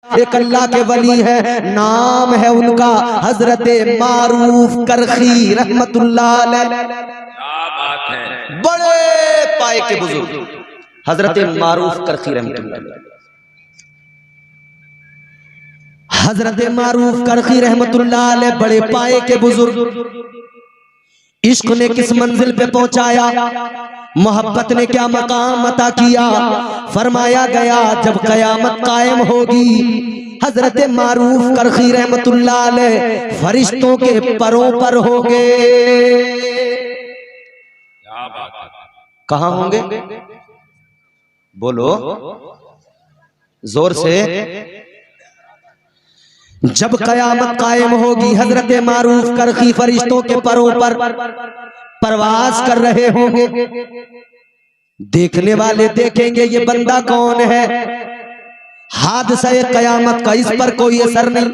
एक अल्लाह के वली है, नाम है उनका हजरत मारूफ करखी रहमतुल्लाह अलैह। क्या बात है। बड़े पाए के बुजुर्ग हजरत मारूफ करखी रहमतुल्लाह अलैह। हजरत मारूफ करखी रहमतुल्लाह अलैह बड़े पाए के बुजुर्ग। इश्क ने किस मंजिल पे पहुंचाया, मोहब्बत ने क्या मकाम अता किया। फरमाया गया जब कयामत कायम होगी, हजरत मारूफ करखी रहमतुल्लाह अलैह फरिश्तों के परों पर होंगे। क्या बात है। कहां होंगे बोलो जोर से। जब कयामत कायम होगी, हजरत मारूफ करखी फरिश्तों के परों पर परवाज कर रहे होंगे। देखने वाले देखेंगे ये बंदा कौन है। हादसा कयामत का इस पर कोई असर नहीं।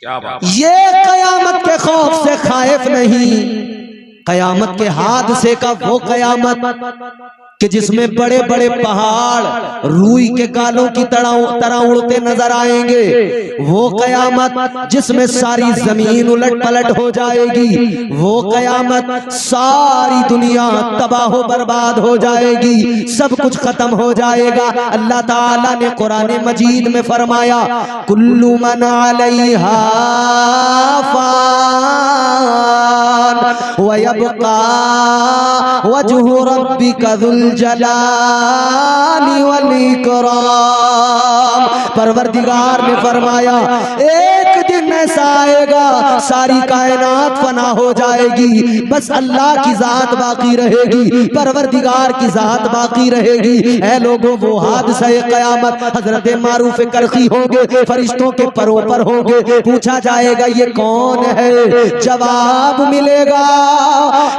क्या बात। ये कयामत के खौफ से खाइफ नहीं, कयामत के हादसे का वो कयामत कि जिसमें बड़े बड़े पहाड़ रूई के गालों की तरह उड़ते नजर आएंगे। वो कयामत जिसमें सारी जमीन उलट पलट हो जाएगी। वो कयामत सारी दुनिया तबाह बर्बाद हो जाएगी, सब कुछ खत्म हो जाएगा। अल्लाह ताला ने कुरान मजीद में फरमाया, कुल्लु मन अलैहा फान व यबका वजहु रब्बिका जुल जलाली वल इकराम। परवरदिगार ने फरमाया एक दिन ऐसा आएगा सारी कायनात फना हो जाएगी, बस अल्लाह की जात बाकी रहेगी, परवरदिगार की जात बाकी रहेगी। ऐ लोगों वो हादसा कयामत हजरत मारूफ करखी होंगे, फरिश्तों के परों पर होंगे। पूछा जाएगा ये कौन है, जवाब मिलेगा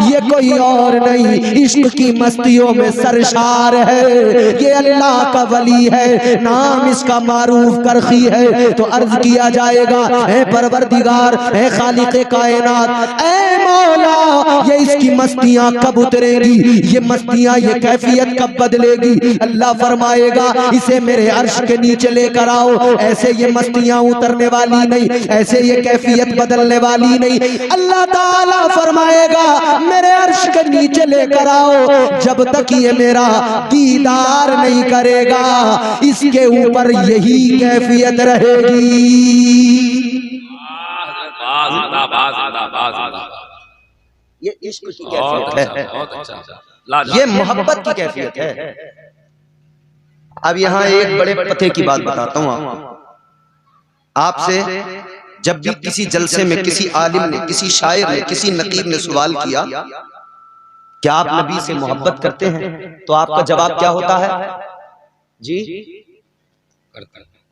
ये कोई और नहीं, इश्क की मस्तियों में सरशार है, ये अल्लाह का वली है, नाम इसका मारूफ करखी है। तो अर्ज किया जाएगा ऐ परवरदिगार, ऐ खालिक़े कायनात, ऐ मौला ये इसकी मस्तियां कब उतरेगी, ये मस्तियां ये कैफियत कब बदलेगी। अल्लाह फरमाएगा इसे मेरे अर्श के नीचे लेकर आओ। ऐसे ये मस्तियां उतरने वाली नहीं, ऐसे ये कैफियत बदलने वाली नहीं। अल्लाह ताला फरमाएगा मेरे अर्श के नीचे लेकर आओ, जब तक ये मेरा दीदार नहीं करेगा इसके ऊपर यही कैफियत रहेगी। ये इश्क की कैफियत है, बहुत अच्छा। ये मोहब्बत की कैफियत है। अब यहां एक बड़े पते की बात बताता हूं आपसे। जब भी किसी जलसे में किसी आलिम ने, किसी शायर ने, किसी नकीब ने सवाल किया क्या आप नबी से मोहब्बत करते हैं, तो आपका जवाब क्या होता है जी?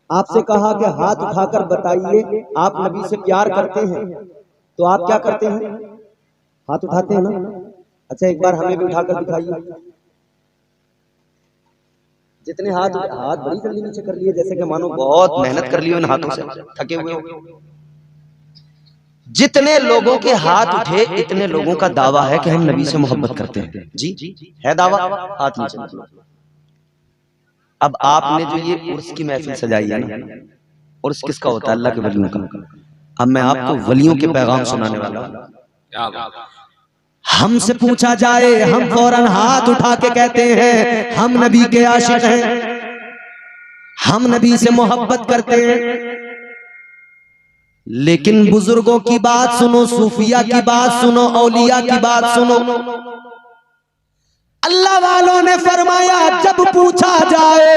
आपसे कहा कि हाथ उठाकर बताइए आप नबी से प्यार करते हैं, तो आप क्या करते हैं? हाथ उठाते हैं ना। अच्छा एक बार हमें भी उठाकर दिखाइए। जितने हाथ बड़ी जल्दी नीचे कर लिए, जैसे कि मानो बहुत मेहनत कर ली हो इन हाथों से, थके हुए हो। जितने लोगों के हाथ उठे इतने लोगों का दावा है कि हम नबी से मोहब्बत करते हैं। जी है दावा, हाथ नीचे। अब आपने जो ये उर्स की महफिल सजाई है ना, उर्स किसका होता है? अल्लाह के वलियों का। अब मैं आपको वलियों के पैगाम सुनाने वाला हूं। हमसे पूछा जाए हम फौरन हाथ उठा के कहते हैं हम नबी के आशिक हैं, हम नबी से मोहब्बत करते हैं। लेकिन बुजुर्गों की बात सुनो, सूफिया की बात सुनो, औलिया की बात सुनो। अल्लाह वालों ने फरमाया जब पूछा जाए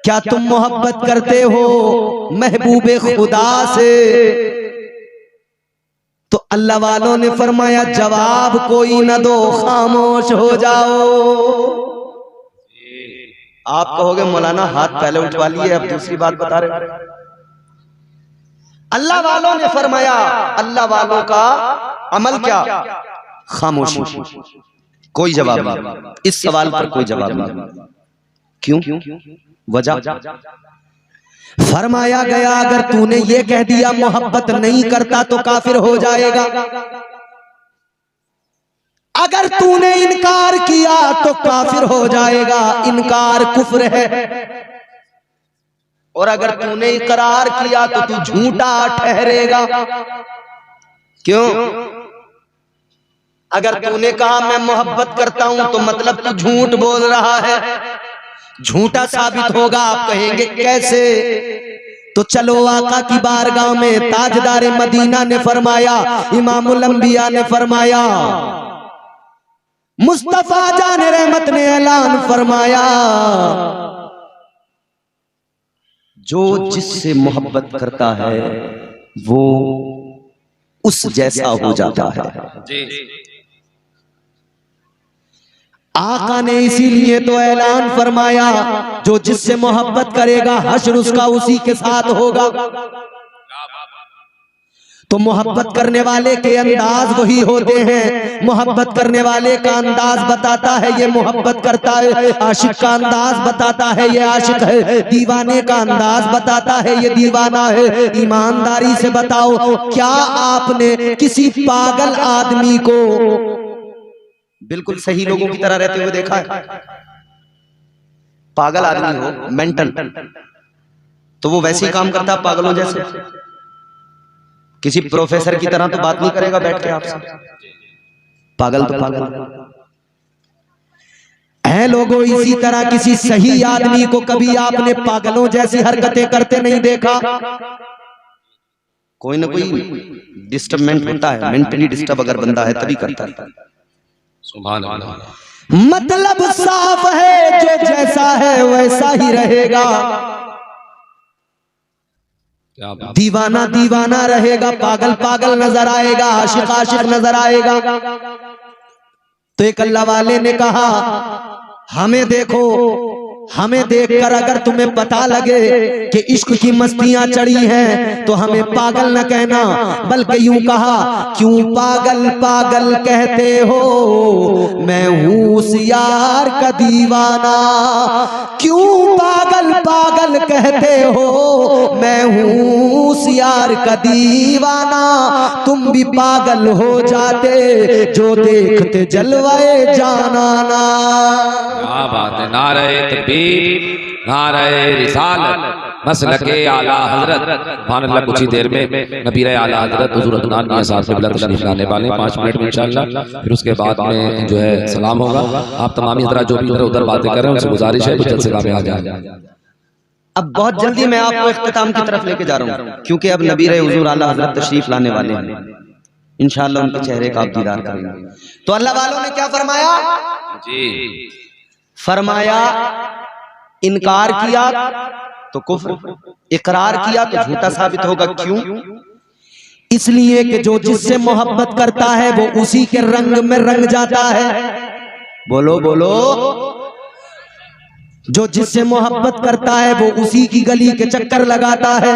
क्या तुम मोहब्बत करते हो महबूबे खुदा से, तो अल्लाह वालों ने फरमाया जवाब कोई न दो, खामोश हो जाओ। आप कहोगे मौलाना हाथ पहले उठवा लिए, अब दूसरी बात बता रहे। अल्लाह वालों ने फरमाया अल्लाह वालों का अमल क्या? खामोशी, कोई जवाब नहीं। इस सवाल पर कोई जवाब नहीं। क्यों? वजह फरमाया गया अगर तूने ये कह दिया मोहब्बत नहीं करता तो काफिर हो जाएगा, अगर तूने इनकार किया तो काफिर हो जाएगा। इनकार कुफ्र है। और अगर तूने इकरार किया तो तू झूठा ठहरेगा। क्यों? अगर तूने कहा मैं मोहब्बत करता हूं तो मतलब तू झूठ बोल रहा है, झूठा साबित होगा। आप कहेंगे कैसे? तो चलो आका की बारगाह में ताजदार मदीना ने फरमाया, इमामुल अंबिया ने फरमाया, मुस्तफा जान रहमत ने ऐलान फरमाया, जो जिससे मोहब्बत करता है वो उस जैसा हो जाता है। आका ने इसीलिए तो ऐलान फरमाया, जो जिससे मोहब्बत करेगा हश्र उसका उसी के साथ होगा। तो मोहब्बत करने वाले के अंदाज वही होते हैं। मोहब्बत करने वाले का अंदाज बताता है ये मोहब्बत करता है, आशिक का अंदाज बताता है ये आशिक है, दीवाने का अंदाज बताता है ये दीवाना है। ईमानदारी से बताओ, क्या आपने किसी पागल आदमी को बिल्कुल सही लोगों की तरह रहते हुए देखा है? पागल आदमी हो, मेंटल, तो वो वैसे ही काम करता है पागलों जैसे। किसी प्रोफेसर की तरह तो बात नहीं करेगा बैठ के आपसे। पागल तो पागल है। लोगों, इसी तरह किसी सही आदमी को कभी आपने पागलों जैसी हरकतें करते नहीं देखा। कोई ना कोई डिस्टर्बमेंट होता है, मेंटली डिस्टर्ब अगर बंदा है तभी करता है। सुभान अल्लाह। मतलब साफ है, जो जैसा है वैसा ही रहेगा। दीवाना दीवाना रहेगा, पागल पागल नजर आएगा, आशिक आशिक नजर आएगा। तो एक अल्लाह वाले ने कहा, हमें देखो, हमें देखकर अगर तुम्हें पता लगे कि इश्क की मस्तियां चढ़ी हैं तो हमें पागल न कहना, बल्कि यूं कहा, क्यों पागल पागल कहते हो, मैं हूं उस यार का दीवाना। क्यों पागल पागल कहते हो, मैं हूं उस यार का दीवाना। तुम भी पागल हो जाते जो देखते जलवाए जानाना। क्या बात है। नारे तकबीर, नारे रिसालत, मसलके आला हजरत। सुभान अल्लाह। कुछ ही देर में नबी आला हजरत हुजूर अदनान मियां साहब से बिला तशरीफ लाने वाले 5 मिनट में इंशाअल्लाह। फिर उसके बाद में जो है सलाम होगा। आप तमामी हजरात जो भी इधर उधर बातें कर रहे हैं उनसे गुजारिश है कुछ जल्द से जल्द आ जाए। अब बहुत जल्दी मैं आपको इख्तिताम की तरफ लेके जा रहा हूँ, क्योंकि अब नबी हुजूर आला हजरत तशरीफ लाने वाले हैं। इंशाअल्लाह उनके चेहरे का आप दीदार करेंगे। तो अल्लाह वालों ने क्या फरमाया जी? फरमाया इनकार किया तो कुफ्र, इकरार किया तो झूठा साबित होगा। क्यों? इसलिए कि जो जिससे मोहब्बत करता है वो उसी के रंग में रंग जाता है। बोलो बोलो। जो जिससे मोहब्बत करता है वो उसी की गली के चक्कर लगाता है।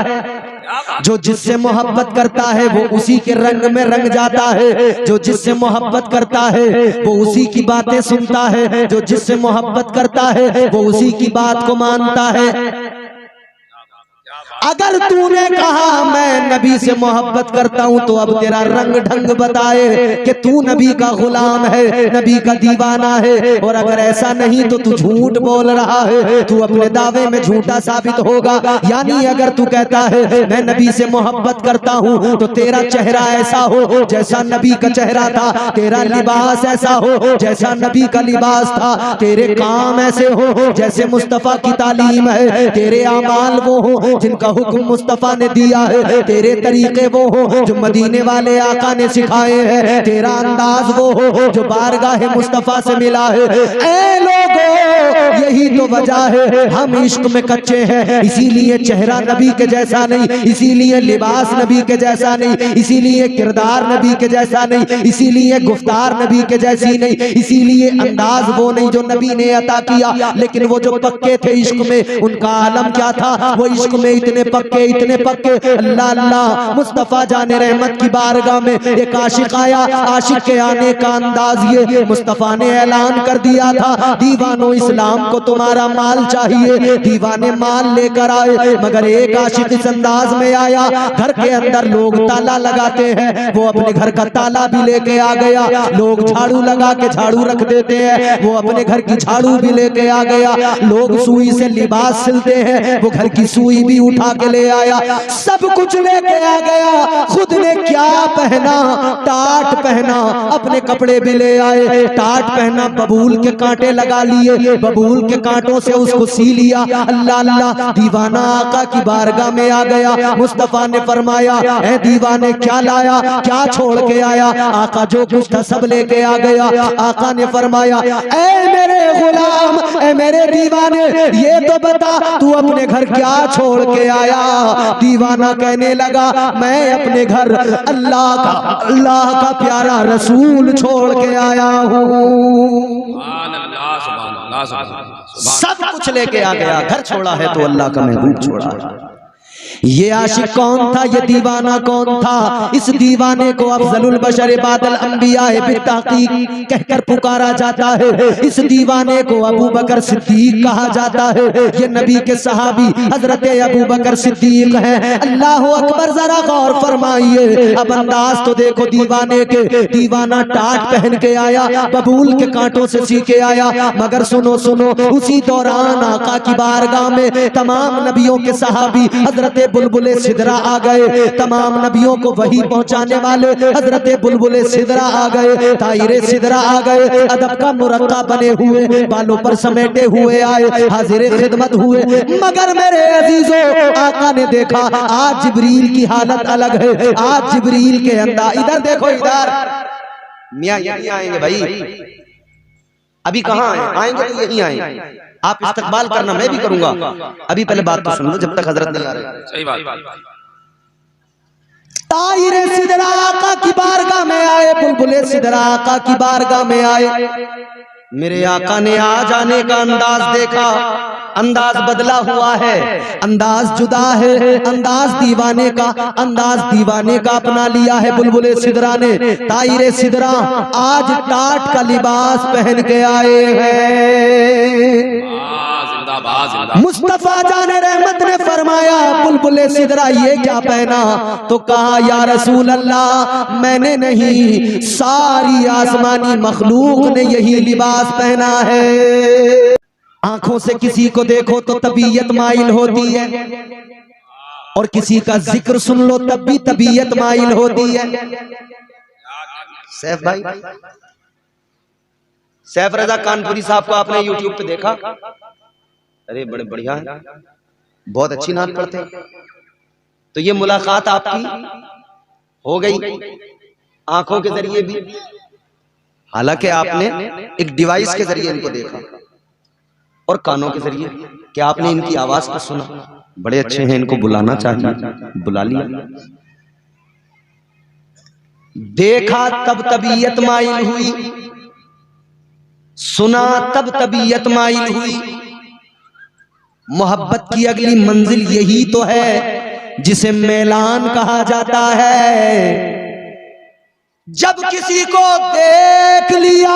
जो जिससे मोहब्बत करता है वो उसी के रंग में रंग जाता है। जो जिससे मोहब्बत करता है वो उसी की बातें सुनता है। जो जिससे मोहब्बत करता है वो उसी की बात को मानता है। अगर तूने कहा मैं नबी से मोहब्बत करता हूं तो अब तेरा रंग ढंग बताए कि तू नबी का गुलाम है, नबी का दीवाना है। और अगर ऐसा नहीं तो तू झूठ बोल रहा है, तू अपने दावे में झूठा साबित होगा। यानी अगर तू कहता है मैं नबी से मोहब्बत करता हूं तो तेरा चेहरा ऐसा हो जैसा नबी का चेहरा था, तेरा लिबास ऐसा हो जैसा नबी का लिबास था, तेरे काम ऐसे हो जैसे मुस्तफा की तालीम है, तेरे अमाल वो हो जिनका हुक्म मुस्तफा ने दिया है, तेरे तरीके वो हो जो मदीने वाले आका ने सिखाए हैं, तेरा अंदाज वो हो जो बारगाह मुस्तफा से मिला है। ऐ लोगों, यही तो वजह है हम इश्क में कच्चे हैं। इसीलिए चेहरा नबी के जैसा नहीं, इसीलिए लिबास नबी के जैसा नहीं, इसीलिए किरदार नबी के जैसा नहीं, इसीलिए गुफ्तार नबी के जैसी नहीं, इसीलिए अंदाज वो नहीं जो नबी ने अता किया। लेकिन वो जो पक्के थे इश्क में, उनका आलम क्या था? वो इश्क में इतने पक्के अल्लाह अल्लाह। मुस्तफा जाने रहमत की बारगाह में एक आशिक आया। आशिक के आने का अंदाज ये मुस्तफा ने ऐलान कर दिया था, दीवानों इस्लाम को तुम्हारा माल चाहिए। दीवाने माल लेकर आए, मगर एक आशिक इस अंदाज में आया, घर के अंदर लोग ताला लगाते हैं, वो अपने घर का ताला भी लेके आ गया। लोग झाड़ू लगा के झाड़ू रख देते हैं, वो अपने घर की झाड़ू भी लेके आ गया। लोग सुई से लिबास सिलते हैं, वो घर की सुई भी उठा के ले आया। सब कुछ लेके आ गया। खुद ने क्या पहना? टाट पहना, अपने कपड़े भी ले आए। टाट पहना, बबूल के कांटे लगा लिए, बबूल के कांटों से उसको सी लिया। अल्लाह अल्लाह, दीवाना आका की बारगाह में आ गया। मुस्तफा ने फरमाया, ए दीवाने क्या लाया, क्या छोड़ के आया? आका जो कुछ था सब लेके आ गया। आका ने फरमाया, ए मेरे गुलाम, ए मेरे दीवाने, ये तो बता तू अपने घर क्या छोड़ के आया? दीवाना कहने लगा, मैं अपने घर अल्लाह का प्यारा रसूल छोड़ के आया हूँ। सब कुछ लेके आ गया, घर छोड़ा है तो अल्लाह का महबूब छोड़ा है। ये आशिक कौन था? ये दीवाना कौन था? इस दीवाने को अफजलुल बशर बादल अंबिया बित्तहकीक कहकर पुकारा जाता है। इस दीवाने को अबू बकर सिद्दीक कहा जाता है। ये नबी के सहाबी हजरत अबू बकर सिद्दीक हैं। अल्लाह अकबर, जरा गौर फरमाइए। अब अंदाज तो देखो दीवाने के। दीवाना टाट पहन के आया, बबूल के कांटों से सी के आया, मगर सुनो सुनो, उसी दौरान आका की बारगाह में तमाम नबियों के सहाबी हजरत बुलबुले सिदरा आ गए। तमाम नबियों को वही पहुंचाने वाले हजरत बुलबुले सिदरा आ गए, ताहिरे सिदरा आ गए, अदब का मुरक्का बने हुए, बालों पर समेटे हुए आए, हाजिर खिदमत हुए। मगर मेरे अजीजों, आका ने देखा आज जिब्रील की हालत अलग है। आज जिब्रील के अंदर, इधर देखो, इधर मियां यहीं आएंगे भाई। अभी कहाँ आएंगे तो यहीं आएंगे। आप इस्तकबाल करना, मैं भी करूंगा। अभी पहले बात तो सुन लो जब तक हजरत नहीं आ रहे। सही बात। ताहिरे सिदरा आका की बारगाह में आए, बुलबुले सिदरा आका की बारगाह में आए। मेरे आका ने आ जाने का अंदाज देखा, अंदाज बदला हुआ है, अंदाज जुदा है। अंदाज दीवाने का अपना लिया है बुलबुले सिदरा ने। ताहिरे सिदरा आज टाट का लिबास पहन के आए हैं। मुस्तफा जाने रहमत ने फरमाया, बुलबुले सिदरा ये क्या पहना? तो कहा, या रसूल अल्लाह, मैंने नहीं, सारी आसमानी मखलूक ने यही लिबास पहना है। आंखों से किसी को देखो तो तबीयत माइल होती है, और किसी का जिक्र सुन लो तब भी तबीयत माइल होती है। सैफ भाई, सैफ रजा कानपुरी साहब को आपने यूट्यूब पे देखा? अरे बड़े बढ़िया है, बहुत अच्छी नात पढ़ते हैं। तो ये मुलाकात आपकी हो गई आंखों के जरिए भी, हालांकि आपने एक डिवाइस के जरिए इनको देखा, और कानों के जरिए क्या आपने इनकी आवाज को सुना? बड़े अच्छे हैं, इनको बुलाना चाहिए, बुला लिया। देखा तब तबीयत माइल हुई, सुना तब तबीयत माइल हुई। मोहब्बत की अगली मंजिल यही तो है जिसे मैलान कहा जाता है। जब किसी को देख लिया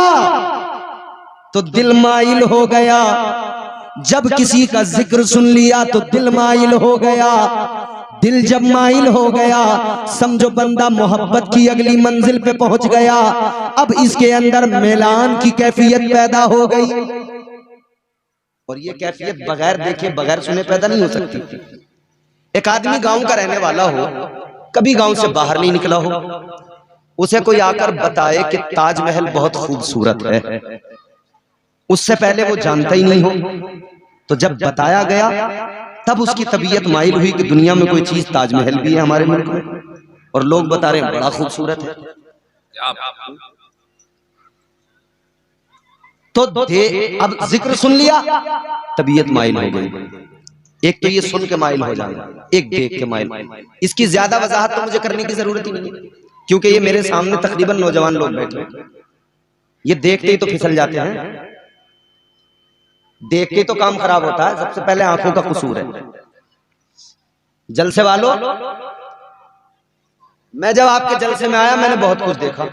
तो दिल माइल हो गया, जब किसी का जिक्र सुन लिया तो दिल माइल हो गया। दिल जब माइल हो गया, समझो बंदा मोहब्बत की अगली मंजिल पे पहुंच गया। अब इसके अंदर मैलान की कैफियत पैदा हो गई, और ये कैफियत बगैर देखे बगैर सुने पैदा नहीं हो सकती। एक आदमी गांव का रहने वाला हो, कभी गांव से बाहर नहीं निकला हो, उसे कोई आकर बताए कि ताजमहल बहुत खूबसूरत है, उससे पहले वो जानता ही नहीं हो, तो जब बताया गया तब उसकी तबीयत माइल हुई कि दुनिया में कोई चीज ताजमहल भी है हमारे मुल्क में, और लोग बता रहे हैं बड़ा खूबसूरत है। तो अब जिक्र सुन लिया, तबीयत माइल हो गई। एक तो ये सुन के माइल हो जाना, एक देख के माइल। इसकी ज्यादा वजाहत तो मुझे करने की जरूरत ही नहीं है, क्योंकि ये मेरे सामने तकरीबन नौजवान लोग बैठे हैं, ये देखते ही तो फिसल जाते हैं। देख के तो काम खराब होता है, सबसे पहले आंखों का कसूर है। जलसे वालों, मैं जब आपके जलसे में आया मैंने बहुत कुछ देखा,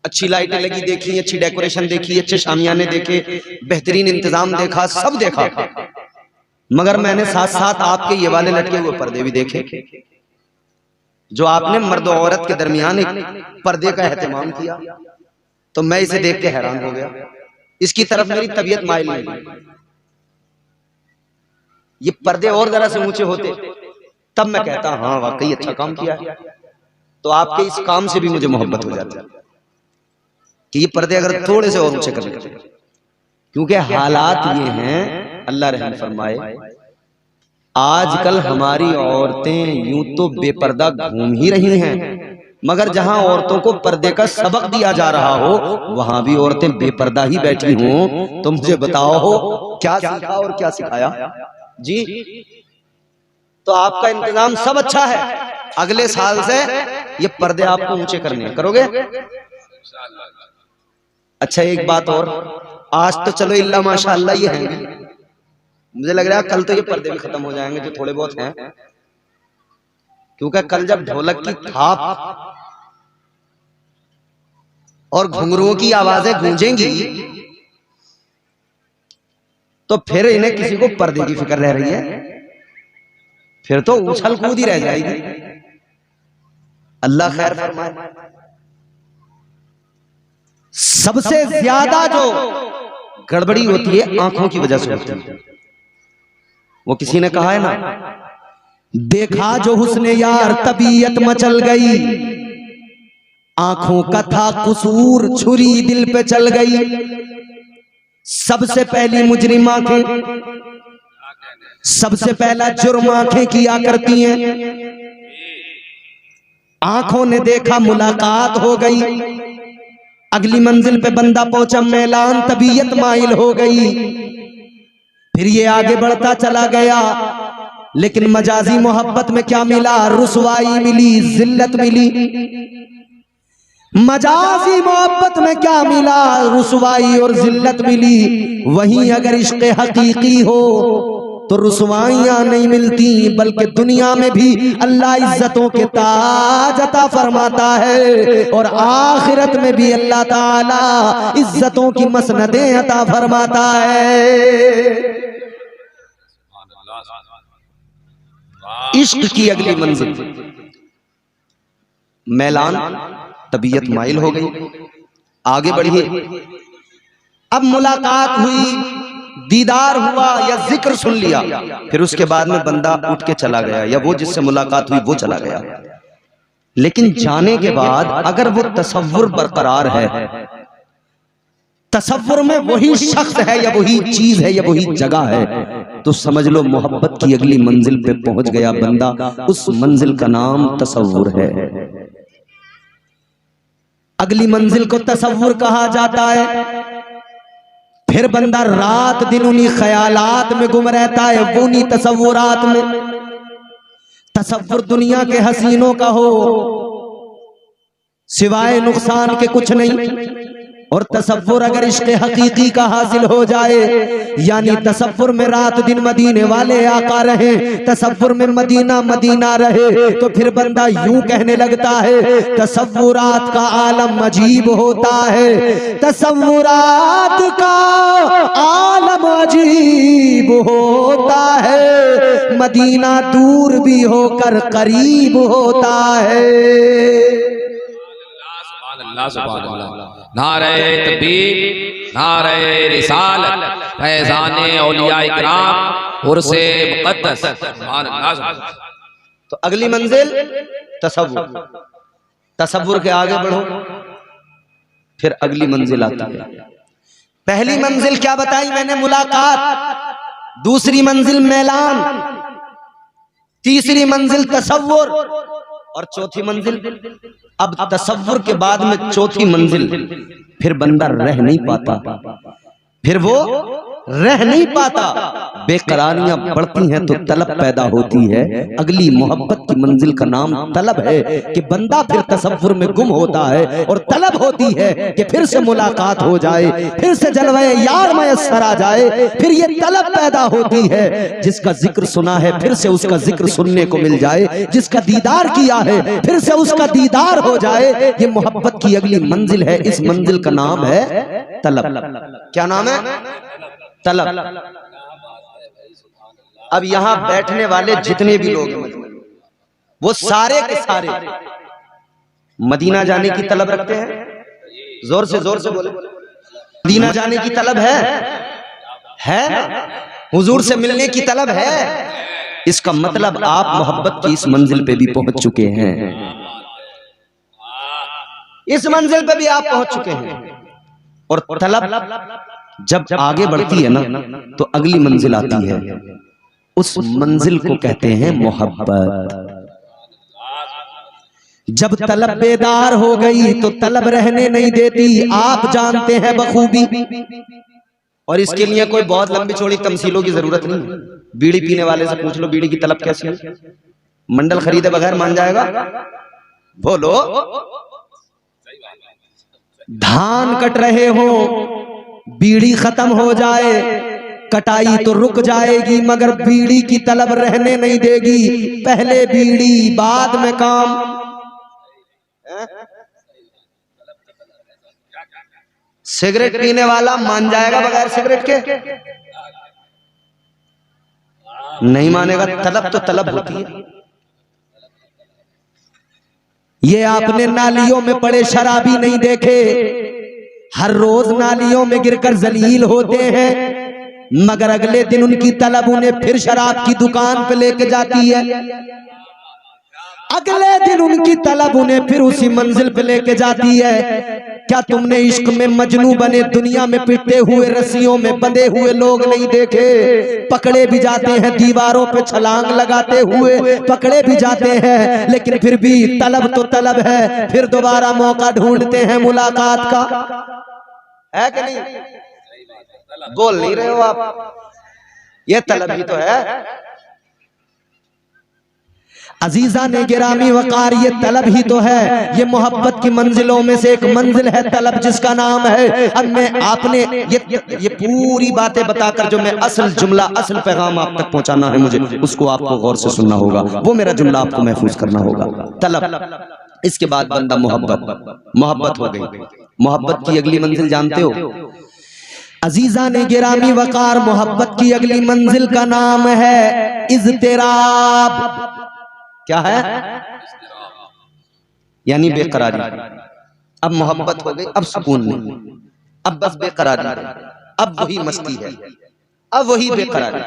अच्छी लाइटें लगी देखी, अच्छी डेकोरेशन देखी, अच्छे शामियाने देखे, बेहतरीन इंतजाम देखा, सब देखा, मगर मैंने साथ साथ आपके ये वाले लटके हुए पर्दे भी देखे, जो आपने मर्द और औरत के दरमियान एक पर्दे का एहतमाम किया। तो मैं इसे देख के हैरान हो गया, इसकी तरफ मेरी तबीयत माइल नहीं हुई। ये पर्दे और जरा से ऊंचे होते तब मैं कहता हाँ वाकई अच्छा काम किया है। तो आपके इस काम से भी मुझे मोहब्बत हो जाती है कि ये पर्दे अगर थोड़े से और ऊंचे कर लेते, क्योंकि हालात ये हैं, अल्लाह रहम फरमाए, आजकल हमारी औरतें यूं तो बेपर्दा घूम ही रही हैं, मगर जहां औरतों को पर्दे का सबक दिया जा रहा हो वहां भी औरतें बेपर्दा ही बैठी हों। तो मुझे बताओ क्या सीखा और क्या सिखाया जी। तो आपका इंतजाम सब अच्छा है, अगले साल से ये पर्दे आपको ऊंचे करने हैं, करोगे? अच्छा एक बात और, आज तो चलो इल्ला माशाअल्लाह ये है, मुझे लग रहा है कल तो ये पर्दे भी खत्म हो जाएंगे जो थोड़े बहुत हैं, क्योंकि कल जब ढोलक की थाप और घुंघरुओं की आवाजें गूंजेंगी तो फिर इन्हें किसी को पर्दे की फिक्र रह रही है, फिर तो उछल कूद ही रह जाएगी। अल्लाह खैर फरमाए। सबसे ज्यादा जो गड़बड़ी होती है आंखों की वजह से होती है। वो किसी ने कहा है ना, देखा जो हुस्ने यार तबीयत मचल गई, आंखों का था कसूर छुरी दिल पे चल गई। सबसे पहली मुजरिम आंखें, सबसे पहला जुर्म आंखें किया करती हैं। आंखों ने देखा मुलाकात हो गई, अगली मंजिल पे बंदा पहुंचा मैलान, तबीयत माइल हो गई। फिर ये आगे बढ़ता चला गया, लेकिन मजाजी मोहब्बत में क्या मिला? रुसवाई मिली, जिल्लत मिली। मजाजी मोहब्बत में क्या मिला? रुसवाई और जिल्लत मिली। वहीं अगर इश्क हकीकी हो तो रुसवाइयां नहीं मिलती, बल्कि दुनिया में भी अल्लाह इज्जतों के ताज अता फरमाता है और आखिरत में भी अल्लाह ताला इज्जतों की मसनदें अता फरमाता है। इश्क की अगली मंजिल, मैलान, तबीयत माइल हो गई, आगे बढ़िए। अब मुलाकात हुई, दीदार हुआ या जिक्र सुन लिया, फिर उसके बाद में बंदा उठ के चला गया या वो जिससे मुलाकात हुई वो चला गया। लेकिन जाने के बाद अगर वो तसव्वुर बरकरार है, तसव्वुर में वही शख्स है या वही चीज है या वही जगह है, तो समझ लो मोहब्बत की अगली मंजिल पे पहुंच गया बंदा। उस मंजिल का नाम तसव्वुर है। अगली मंजिल को तसव्वुर कहा जाता है। फिर बंदा रात दिन उन्हीं ख्यालात में गुम रहता है, वो उन्हीं तसव्वुरात में। तसव्वुर दुनिया के हसीनों का हो, सिवाय नुकसान के कुछ नहीं। और तसव्वुर अगर इश्क़ हकीकी का हासिल हो जाए, यानी तसव्वुर में रात दिन मदीने वाले आका रहे, तसव्वुर में मदीना मदीना रहे, तो फिर बंदा यूं कहने लगता है तसव्वुरात का आलम अजीब होता है, तसव्वुरात का आलम अजीब होता है, मदीना दूर भी होकर करीब होता है। नारे तकबीर, नारे रिसालत, फैज़ाने औलिया इकराम, उर्से मुक़द्दस। तो अगली मंजिल तसव्वुर, तसव्वुर के आगे बढ़ो, फिर अगली मंजिल आती है। पहली मंजिल क्या बताई मैंने? मुलाकात। दूसरी मंजिल मैलान, तीसरी मंजिल तसव्वुर और चौथी मंजिल। अब तसव्वुर के बाद में चौथी मंजिल, फिर बंदा रह नहीं पाता, फिर वो रह नहीं पाता। बेकरारियां बढ़ती हैं तो तलब पैदा होती है। अगली मोहब्बत की मंजिल का नाम तलब है कि बंदा फिर तसव्वुर में गुम होता है, और तलब होती है कि फिर से मुलाकात हो जाए, फिर से जलवे यार मयस्सर आ जाए। फिर ये तलब पैदा होती है, जिसका जिक्र सुना है फिर से उसका जिक्र सुनने को मिल जाए, जिसका दीदार किया है फिर से उसका दीदार हो जाए। ये मोहब्बत की अगली मंजिल है। इस मंजिल का नाम है तलब। क्या नाम है? तलब। अब यहां बैठने वाले जितने भी लोग हैं वो सारे के सारे मदीना जाने की तलब रखते हैं। जोर से बोले, मदीना जाने की तलब है ना? हुजूर से मिलने की तलब है। इसका मतलब आप मोहब्बत की इस मंजिल पे भी पहुंच चुके हैं। इस मंजिल पे भी आप पहुंच चुके हैं। और तलब जब आगे बढ़ती है ना तो अगली मंजिल आती है। उस मंजिल को कहते हैं मोहब्बत। जब तलब बेदार हो गई तो तलब रहने नहीं देती, आप जानते हैं बखूबी। और इसके लिए कोई बहुत लंबी चौड़ी तमसीलों की जरूरत नहीं। बीड़ी पीने वाले से पूछ लो बीड़ी की तलब कैसी है, मंडल खरीदे बगैर मान जाएगा। बोलो, धान कट रहे हो, बीड़ी खत्म हो जाए, कटाई तो रुक जाएगी मगर बीड़ी की तलब रहने नहीं देगी। पहले बीड़ी बाद में काम। सिगरेट पीने वाला मान जाएगा बगैर सिगरेट के? नहीं मानेगा। तलब तो तलब होती है। ये आपने नालियों में पड़े शराबी नहीं देखे? हर रोज नालियों में गिरकर जलील होते हैं, मगर अगले दिन उनकी तलब उन्हें फिर शराब की दुकान पे लेके जाती है। अगले दिन उनकी तलब उन्हें फिर उसी मंजिल पे लेके जाती है। क्या तुमने इश्क में मजनू बने दुनिया में पिटते हुए रस्सियों में बंधे हुए लोग नहीं देखे? पकड़े भी जाते हैं, दीवारों पे छलांग लगाते हुए पकड़े भी जाते हैं, लेकिन फिर भी तलब तो तलब है। फिर दोबारा मौका ढूंढते हैं मुलाकात का। है कि नहीं? बोल नहीं रहे हो आप? ये तलब ही तो है। अजीजा ने गिरामी वकार, ये तलब ही तो है। ये मोहब्बत की मंजिलों में से एक मंजिल है तलब, जिसका नाम है। अब मैं आपने ये पूरी बातें बताकर जो मैं असल जुमला असल पैगाम आप तक पहुंचाना है मुझे, उसको आपको गौर से सुनना होगा। वो मेरा जुमला आपको महफूज करना होगा। तलब, इसके बाद बंदा मोहब्बत हो गई। मोहब्बत की अगली मंजिल जानते हो? अजीजा ने गिरामी वकार, मोहब्बत की अगली मंजिल का नाम है इज़्तिराब। क्या है? यानी बेकरारी। अब मोहब्बत हो गई, अब सुकून नहीं, अब बस बेकरारी, अब वही मस्ती है, अब वही बेकरारी।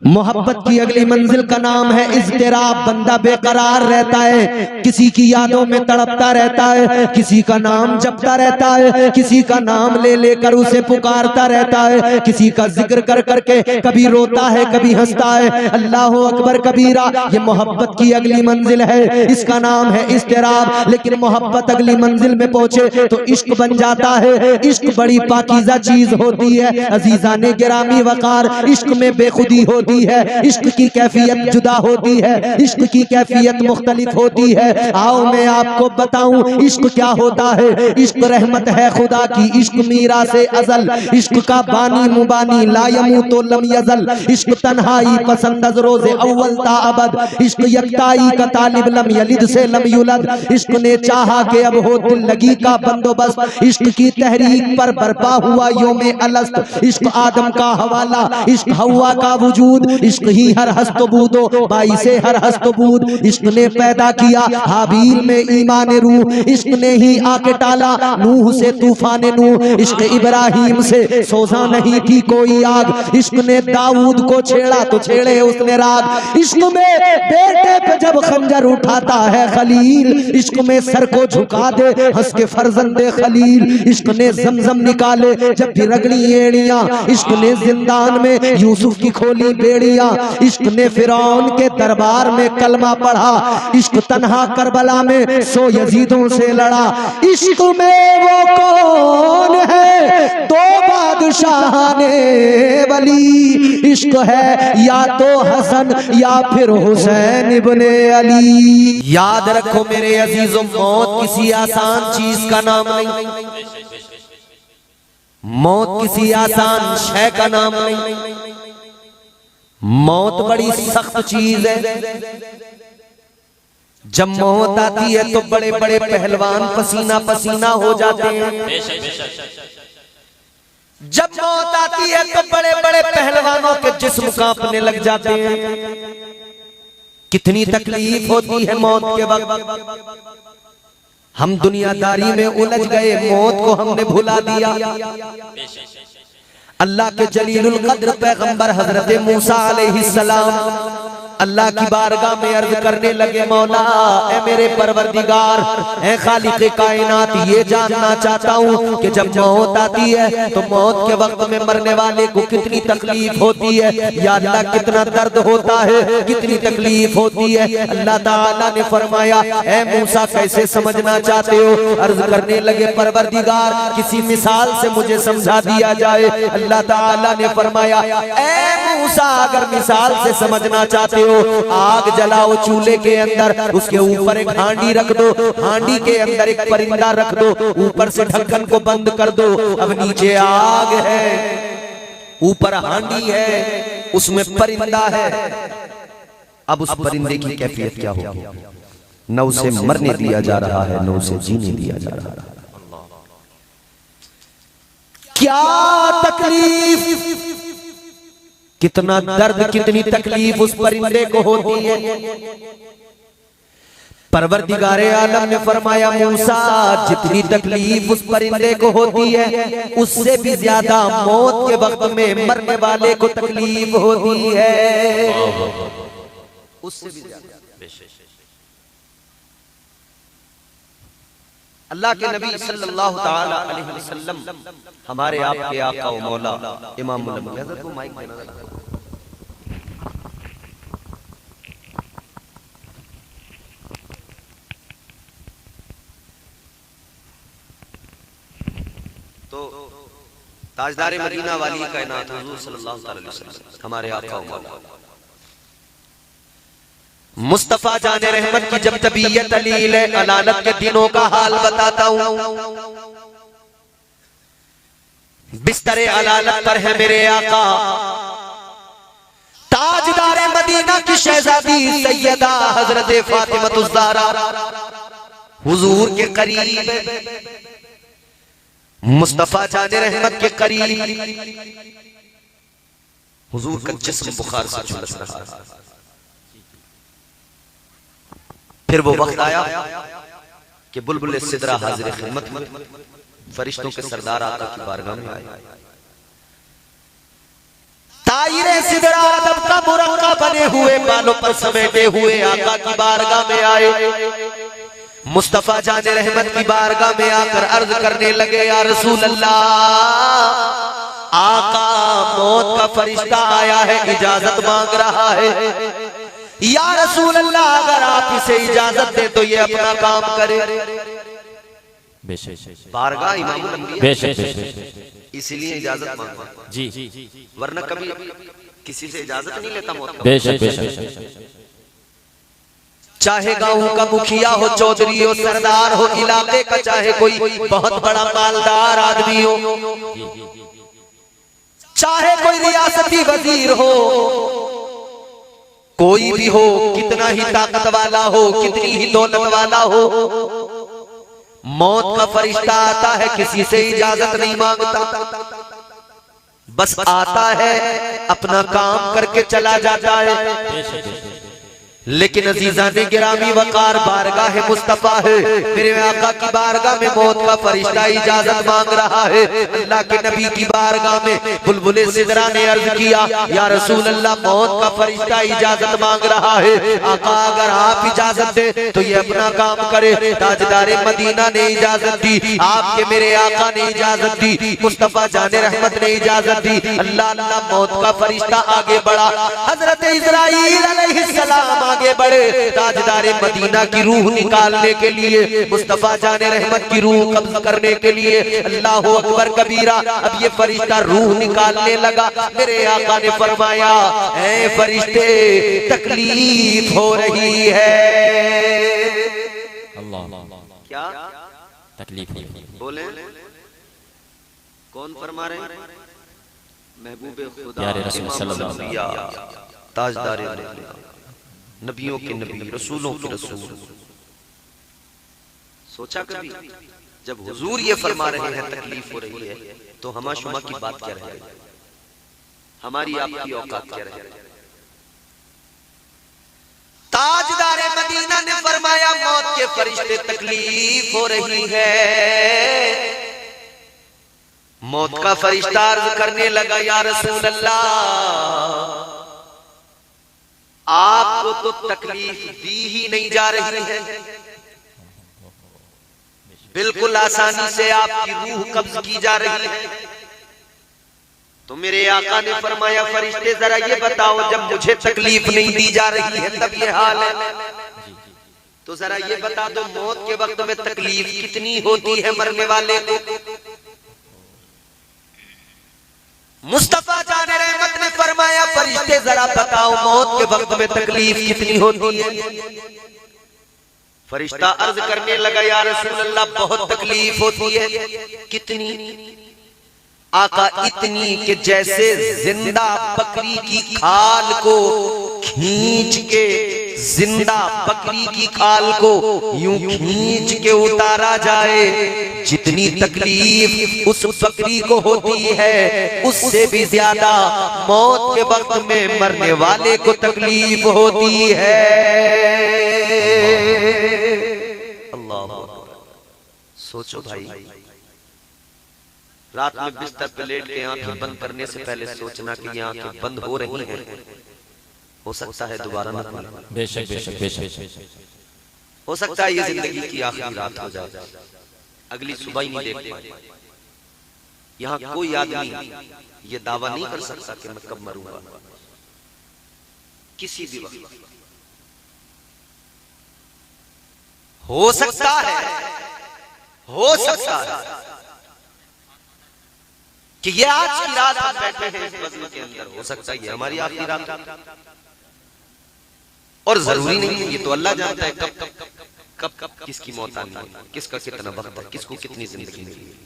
मोहब्बत की अगली मंजिल का नाम है इज़्तिराब। बंदा बेकरार रहता है, किसी की यादों में तड़पता रहता है, किसी का नाम जपता रहता है, किसी का नाम ले लेकर उसे पुकारता रहता है, किसी का जिक्र कर करके कभी रोता है कभी हंसता है। अल्लाह अकबर कबीरा। ये मोहब्बत की अगली मंजिल है, इसका नाम है इज़्तिराब। लेकिन मोहब्बत अगली मंजिल में पहुंचे तो इश्क बन जाता है। इश्क बड़ी पाकीज़ा चीज होती है। अजीजा ने गिरामी वकार, इश्क में बेखुदी होती है, इश्क की कैफियत जुदा होती है, इश्क की कैफियत मुख्तलिफ होती है। आओ मैं आपको बताऊं इश्क क्या होता है। इश्क रहमत है खुदा की, इश्क मीरा से अजल, इश्क का बानी मुबानी ला यमूतो लम यजल। इश्क तन्हाई पसंद अज़ रोज़े अव्वल ता अबद, इश्क यकताई का तालिब लम यलिद से लम युलद। इश्क ने चाहा कि अब हो दिल लगी का बंदोबस्त, इश्क की तहरीक पर बर्पा हुआ योमे अलस्त। इश्क आदम का हवाला, इश्क हवा का वजूद, इश्क ही हर हस्तबूदो बाई से हर हस्तबूद। इश्क ने पैदा किया हाबील में ईमान रूह, इश्क ने ही आके टाला नूह से तूफान नूह। इश्क इब्राहिम से सोजा नहीं थी कोई आग, इश्क ने दाऊद को छेड़ा तो छेड़े उसने राग। इश्क में बेटे पे जब खंजर उठाता है खलील, इश्क में सर को झुका दे हंस के फर्जंदे खलील। इश्क ने जमजम निकाले जब भी रगड़ी एड़ियां, इश्क ने जिंदान में यूसुफ की खोली भेड़िया। इश्क ने फिरौन के दरबार में कलमा पढ़ा, इश्क तन्हा करबला में 100 यजीदों से लड़ा। इश्क में वो कौन है दो बादशाहाने वली, इश्क है या तो हसन या फिर हुसैन इब्ने अली। याद रखो मेरे अजीजों, मौत किसी आसान चीज का नाम नहीं, मौत किसी आसान शय का नाम नहीं, मौत बड़ी सख्त चीज है। जब मौत आती है तो बड़े बड़े पहलवान पसीना पसीना हो जाते हैं। जब मौत आती है तो बड़े बड़े पहलवानों के जिस्म कांपने लग जाते हैं। कितनी तकलीफ होती है मौत के वक्त। हम दुनियादारी में उलझ गए, मौत को हमने भुला दिया। अल्लाह के जलीलुल कद्र पैगंबर हजरत मूसा अलैहिस्सलाम अल्लाह की बारगाह में अर्ज करने लगे, मौला ए मेरे परवरदिगार, ए खालिक़े कायनात, ये जानना चाहता हूँ कि जब मौत आती है तो मौत के वक्त में मरने वाले को कितनी तकलीफ होती है, या अल्लाह कितना दर्द होता है, कितनी तकलीफ होती है। अल्लाह ताला ने फरमाया, ए मूसा कैसे समझना चाहते हो? अर्ज करने लगे, परवरदिगार किसी मिसाल से मुझे समझा दिया जाए। अल्लाह ताला ने फरमाया, ए मूसा अगर मिसाल से समझना चाहते हो, आग जलाओ चूल्हे के अंदर, उसके ऊपर एक हांडी रख दो, हांडी के अंदर एक परिंदा रख दो, ऊपर से ढक्कन को बंद कर दो। अब नीचे आग है, ऊपर हांडी है, उसमें परिंदा है। अब उस परिंदे की कैफियत क्या होगी? न उसे मरने दिया जा रहा है, न उसे जीने दिया जा रहा है। क्या तकलीफ, कितना दर्द, कितनी तकलीफ उस परिंदे को होती है। परवरदिगारे आलम ने फरमाया, मूसा जितनी तकलीफ उस परिंदे को होती है, उससे भी ज्यादा मौत के वक्त में मरने वाले को तकलीफ होती है, उससे भी ज्यादा। अल्लाह के नबी सल्लल्लाहु ताला अलैहि वसल्लम, हमारे आपके आका व मौला इमामुल अंबिया, हज़रत को माइक देना जरा। तो ताजदार मदीना वाली कायनात हुजूर सल्लल्लाहु अलैहि वसल्लम, हमारे आका व मौला मुस्तफा जाने रहमत की जब तबीयत अलील अलालत के दिनों का हाल बताता हूं। बिस्तरे अलालत पर है मेरे आका, ताजदार मदीना की शहजादी सैयदा हजरत फातिमा ज़हरा हुजूर के करीब, मुस्तफा जाने रहमत के करीब। हुजूर का जिस्म बुखार से झुलस रहा है। फिर वो वक्त आया कि बुलबुल सिदरा हाजिर खिदमत में, फरिश्तों के सरदार आका की बारगाह में आए। तायरे सिदरा अदब का मुरक्का बने हुए, बालों पर समेटे हुए आका की बारगाह में आए। मुस्तफा जाने रहमत की बारगाह में आकर अर्ज करने लगे, या रसूल अल्लाह, आका मौत का फरिश्ता आया है, इजाजत मांग रहा है। या रसूल अल्लाह, अगर आप इसे इजाजत दे तो ये अपना काम करे। बारगाह इमामुल अंबिया, इसीलिए इजाजत मांगा जी, वरना कभी किसी से इजाजत नहीं लेता मौत। चाहे गांव का मुखिया हो, चौधरी हो, सरदार हो, इलाके का चाहे कोई बहुत बड़ा मालदार आदमी हो, चाहे कोई रियासती वजीर हो, कोई भी हो, कितना ही ताकत वाला हो, कितनी ही दौलत वाला हो, मौत का फरिश्ता आता है, किसी से इजाजत नहीं मांगता, बस आता है, अपना काम करके चला जाता है। लेकिन अजीजाने गिरामी वकार बारगाह मुस्तफा है, मेरे आका की बारगाह में मौत का फरिश्ता इजाजत मांग रहा है। अल्लाह के नबी की बारगाह में बुलबुले सिदरा ने अर्ज किया, या रसूल अल्लाह, मौत का फरिश्ता इजाजत मांग रहा है। आका अगर आप इजाजत दे तो ये अपना काम करे। ताजदारे मदीना ने इजाजत दी, आपके मेरे आका ने इजाजत दी, मुस्तफा जाने रहमत ने इजाजत दी। अल्लाह अल्लाह, मौत का फरिश्ता आगे बढ़ा। हजरत इस्राईल अलैहिस्सलाम आगे बढ़े, ताजदारे मदीना की रूह निकालने के लिए, मुस्तफा जाने रहमत की रूह कब्ज करने के लिए। अल्लाह अकबर कबीरा। अब ये फरिश्ता रूह निकालने लगा। मेरे आका ने फरमाया, ऐ फरिश्ते, तकलीफ हो रही है। अल्लाह, क्या तकलीफ बोले? कौन फरमा रहे हैं? महबूबे खुदा, प्यारे रसूल सल्लल्लाहु अलैहि वसल्लम, ताजदारे नबियों के नबी, रसूलों के रसूल। सोचा कभी जब हुजूर ये फरमा रहे हैं तकलीफ हो रही है, तो हमा शुमा की बात क्या रहे, हमारी आपकी औकात क्या रहे? ताजदारे मदीना ने फरमाया, मौत के फरिश्ते, तकलीफ हो रही है। मौत का फरिश्ता अर्ज करने लगा, या रसूल अल्लाह, आपको तो तकलीफ दी ही नहीं जा रही है, बिल्कुल आसानी से आपकी रूह कब्ज की जा रही है। तो मेरे आका ने फरमाया, फरिश्ते जरा ये बताओ, जब मुझे तकलीफ नहीं दी जा रही है तब ये हाल है, तो जरा ये बता दो, मौत के वक्त में तकलीफ कितनी होती है मरने वाले को? मुस्तफा जाने रहमत ने फरमाया, फरिश्ते जरा बताओ, मौत के वक्त में तकलीफ कितनी होती है? फरिश्ता अर्ज करने लगा, या रसूल अल्लाह, बहुत तकलीफ होती है। कितनी? आका, इतनी कि जैसे जिंदा बकरी की खाल को खींच के, जिंदा बकरी की खाल को यूं खींच के उतारा जाए, जितनी तकलीफ उस बकरी को होती है, उससे भी ज्यादा मौत के वक्त में मरने वाले को तकलीफ होती है। अल्लाह, सोचो भाई, रात में बिस्तर पे लेट के आंखें बंद करने से पहले सोचना कि ये आंखें बंद हो रही हैं, हो सकता है दोबारा न खुले। बेशक बेशक बेशक, हो सकता है ये जिंदगी की आखिरी रात हो जाए, अगली सुबह ही नहीं देख पाए। यहाँ कोई आदमी ये दावा नहीं कर सकता कि मैं कब मरूंगा, किसी भी वक्त हो सकता है, हो सकता है कि ये आज की रात हम बैठे हैं इस बज़्म के अंदर, हो सकता है ये हमारी आखिरी रात, और जरूरी नहीं है, ये तो अल्लाह जानता है कब कब किसकी मौत आनी है, किसका कितना वक्त है, किसको कितनी जिंदगी मिली।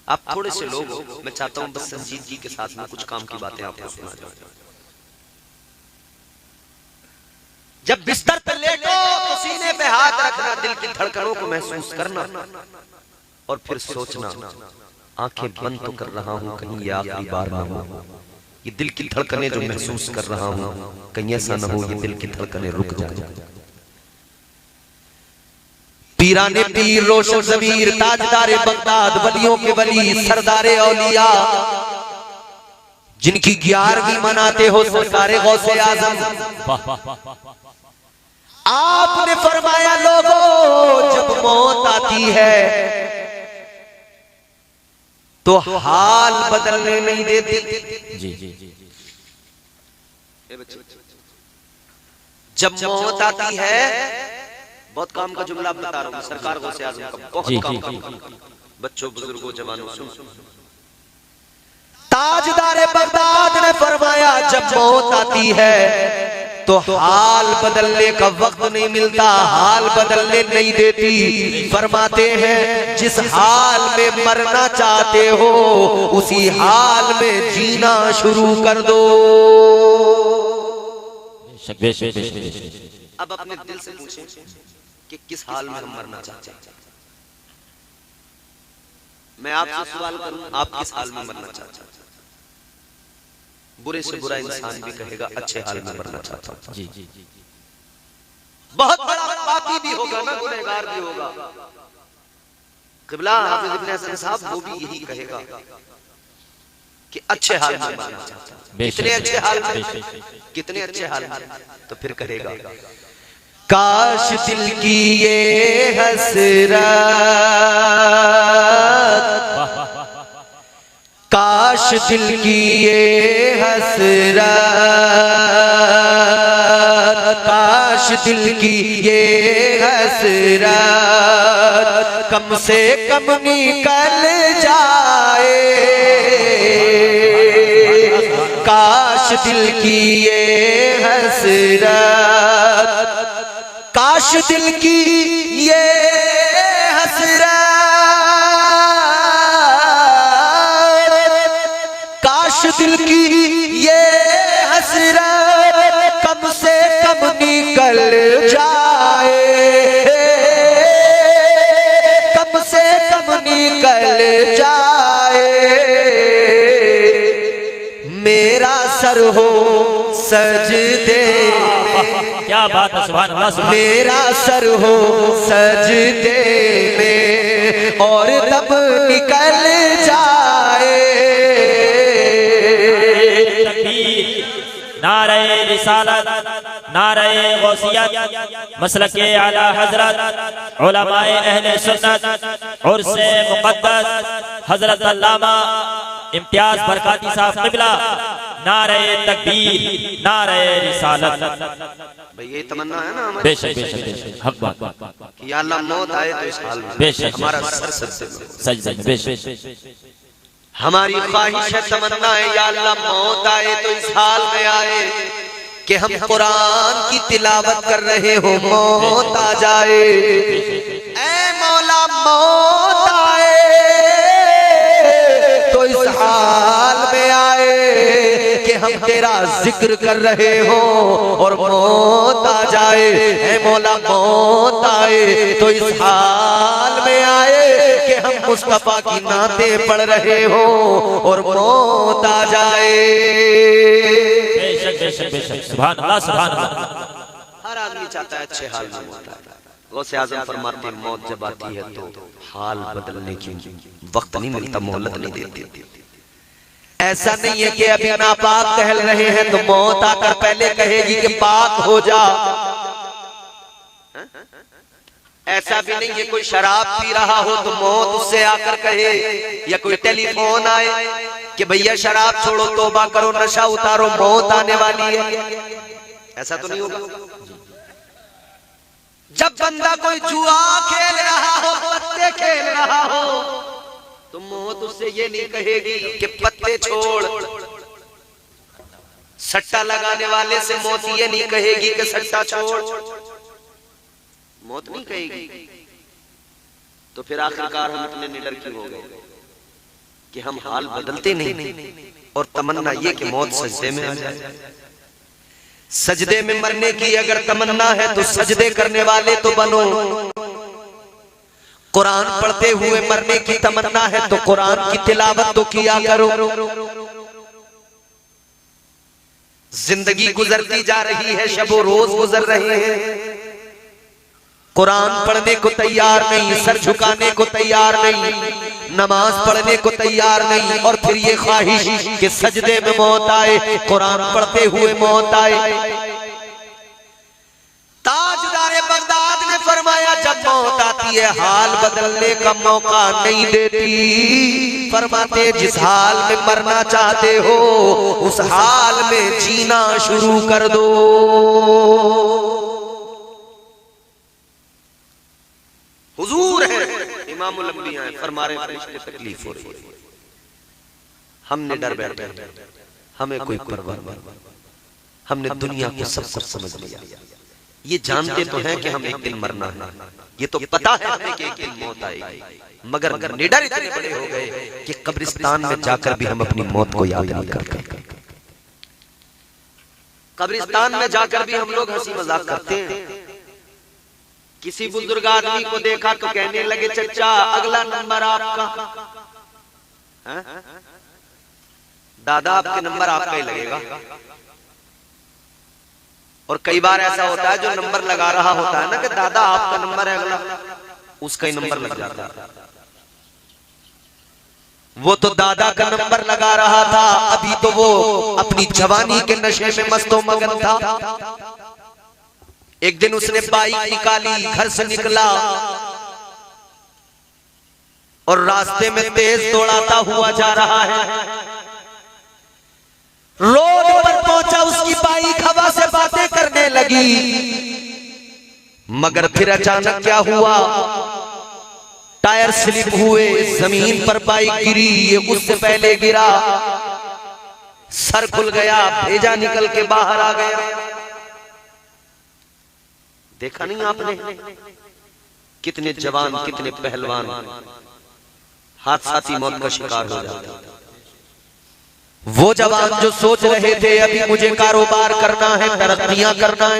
आप थोड़े से लोग हो, मैं चाहता हूं बस संजीदगी के साथ में कुछ काम की बातें आपको सुना जाए। जब बिस्तर पर लेटो तो सीने पे हाथ रखना, दिल की धड़कनों को महसूस करना, और फिर सोचना, आंखें बंद तो कर रहा हूं, कहीं ये आखिरी बार ना हो। ये दिल की धड़कनें जो महसूस कर रहा हूं, कहीं ऐसा ना हो ये दिल की धड़कनें रुक जाए। पीराने पीर, रोशन ज़मीर, ताजदारे बगदाद, वलियों के वली, सरदारे औलिया, जिनकी 11वीं मनाते हो सरकारे गौसे आजम, आपने फरमाया, लोगों, जब मौत आती है तो हाल बदलने नहीं देती। जी जी जी, जब मौत आती है, बहुत काम का जुमला बता रहा हूं, सरकार गौसे आज़म का बहुत काम का, बच्चों बुजुर्गों जवानों सुन। ताजदारे बगदाद ने फरमाया, जब मौत आती है तो हाल बदलने का वक्त नहीं मिलता, हाल बदलने नहीं देती। फरमाते हैं, जिस हाल में मरना चाहते हो उसी हाल में जीना शुरू कर दो। अब अपने दिल से पूछें कि किस हाल में हम मरना चाहते हैं। मैं आपसे सवाल करूं, आप किस हाल में मरना चाहते हैं? बुरे से बुरा इंसान भी कहेगा अच्छे हाल में मरना चाहता हूं। जी जी, बहुत बड़ा पापी भी होगा ना, गुनहगार भी होगा। क़िबला हाफिज इब्न हसन साहब वो भी यही कहेगा कि अच्छे हाल में मरना चाहता है। कितने अच्छे हाल में, कितने अच्छे हाल में। तो फिर कहेगा काश दिल की ये हसरत, काश दिल की ये हसरत, काश दिल की ये हसरत कम से कम निकल जाए, काश दिल की ये हसरत, काश दिल की ये हसरत, काश दिल की ये हसरत कम से कम निकल जाए, कम से कम निकल जाए, मेरा सर हो सजदे, क्या बात है, सुभान अल्लाह, सुभान मेरा सर हो सजदे में और तब निकल जाए, नारे रिसालत, नारे गौसियत, मसलके आला हजरत, उलमाए अहले सुन्नत और से मुक़द्दस हजरत अल्लामा इम्तियाज बरकाती साहब क़िबला, नारे तकबीर, नारे रिसालत। भाई ये तमन्ना है ना हमारी, बेशक बेशक बेशक, हक बात कि या अल्लाह मौत आए तो इस हाल में, बेशक हमारा सर सजदे में, सजदे में, बेशक हमारी ख्वाहिश है, तमन्ना है या अल्लाह मौत आए तो इस हाल में आए कि हम कुरान की तिलावत कर रहे हो, मौत आ जाए, ऐ मौला मौत आए तो इस हाल में आए कि हम तेरा जिक्र कर रहे हो और मौत आ जाए, ऐ मौला मौत आए तो इस हाल में आए कि हम मुस्तफा की नाते पढ़ रहे हो और मौत आ जाए। बेशक बेशक बेशक, सुभान अल्लाह, सुभान अल्लाह। हर आदमी चाहता है अच्छे हाल में मौत आए। गौसे आज़म फरमाते हैं मौत जब आती है तो हाल बदलने की वक्त नहीं मिलता, मोहलत नहीं देती। ऐसा नहीं है कि अभी नापाक टहल रहे हैं तो मौत आकर पहले कहेगी कि पाक हो जा, ऐसा भी नहीं है कोई शराब पी रहा हो तो मौत उससे आकर कहे, या कोई टेलीफोन आए कि भैया शराब छोड़ो, तौबा करो, नशा उतारो, मौत आने वाली है। ऐसा तो नहीं होगा। जब बंदा कोई जुआ खेल रहा हो, पत्ते खेल रहा हो, तो मौत उससे ये नहीं कहेगी कि पत्ते छोड़। सट्टा लगाने वाले से मौत ये नहीं कहेगी कि सट्टा छोड़, मौत नहीं कहेगी। तो फिर आखिरकार हम इतने निडर क्यों हो गए कि हम हाल बदलते नहीं और तमन्ना ये कि मौत सजदे में आ जाए। सजदे में मरने की अगर तमन्ना है तो सजदे करने वाले तो बनो। कुरान पढ़ते हुए मरने की तमन्ना है तो कुरान की तिलावत तो किया करो। जिंदगी गुजरती जा रही है, शबो रोज गुजर रहे हैं, कुरान पढ़ने को तैयार नहीं, सर झुकाने को तैयार नहीं, नमाज पढ़ने को तैयार नहीं, और फिर ये ख्वाहिश कि सजदे में मौत आए, कुरान पढ़ते हुए मौत आए। ताजदार बगदाद ने फरमाया जब मौत आती है हाल बदलने का मौका नहीं देती। फरमाते जिस हाल में मरना चाहते हो उस हाल में जीना शुरू कर दो। हुजूर है इमामुल अंबिया है, फरमा रहे फरिश्ते तकलीफ हो रही है, हमने डर बैठे, हमें कोई परवाह नहीं, हमने दुनिया को सब कुछ समझ लिया, ये जानते तो हैं कि हम एक दिन मरना है, ये तो पता है हमें कि एक दिन मौत आएगी, मगर निडर इतने बड़े हो गए कि कब्रिस्तान में जाकर भी हम अपनी मौत को याद नहीं करते। कब्रिस्तान में जाकर भी हम लोग हंसी मजाक करते हैं। किसी बुजुर्ग आदमी को देखा तो कहने लगे चचा अगला नंबर आपका, दादा आपके नंबर आपका ही लगेगा। और कई बार ऐसा होता है जो नंबर लगा रहा होता है ना कि दादा आपका नंबर है अगला, उसका ही नंबर लग जाता है। वो तो दादा का नंबर लगा रहा था, अभी तो वो अपनी जवानी के नशे में मस्तो मगन था। एक दिन उसने बाइक निकाली, घर से निकला और रास्ते में तेज दौड़ाता हुआ जा रहा है। रोड पर पहुंचा, उसकी बाइक हवा से बातें करने लगी, मगर फिर अचानक क्या हुआ, टायर स्लिप हुए, जमीन पर बाइक गिरी, ये उससे पहले गिरा, सर खुल गया, भेजा निकल के बाहर आ गया। देखा नहीं आपने कितने जवान, कितने पहलवान हादसाती मौत का शिकार हो जाते। वो जवान जो सोच रहे थे अभी मुझे कारोबार करना है, तरक्कियां करना है,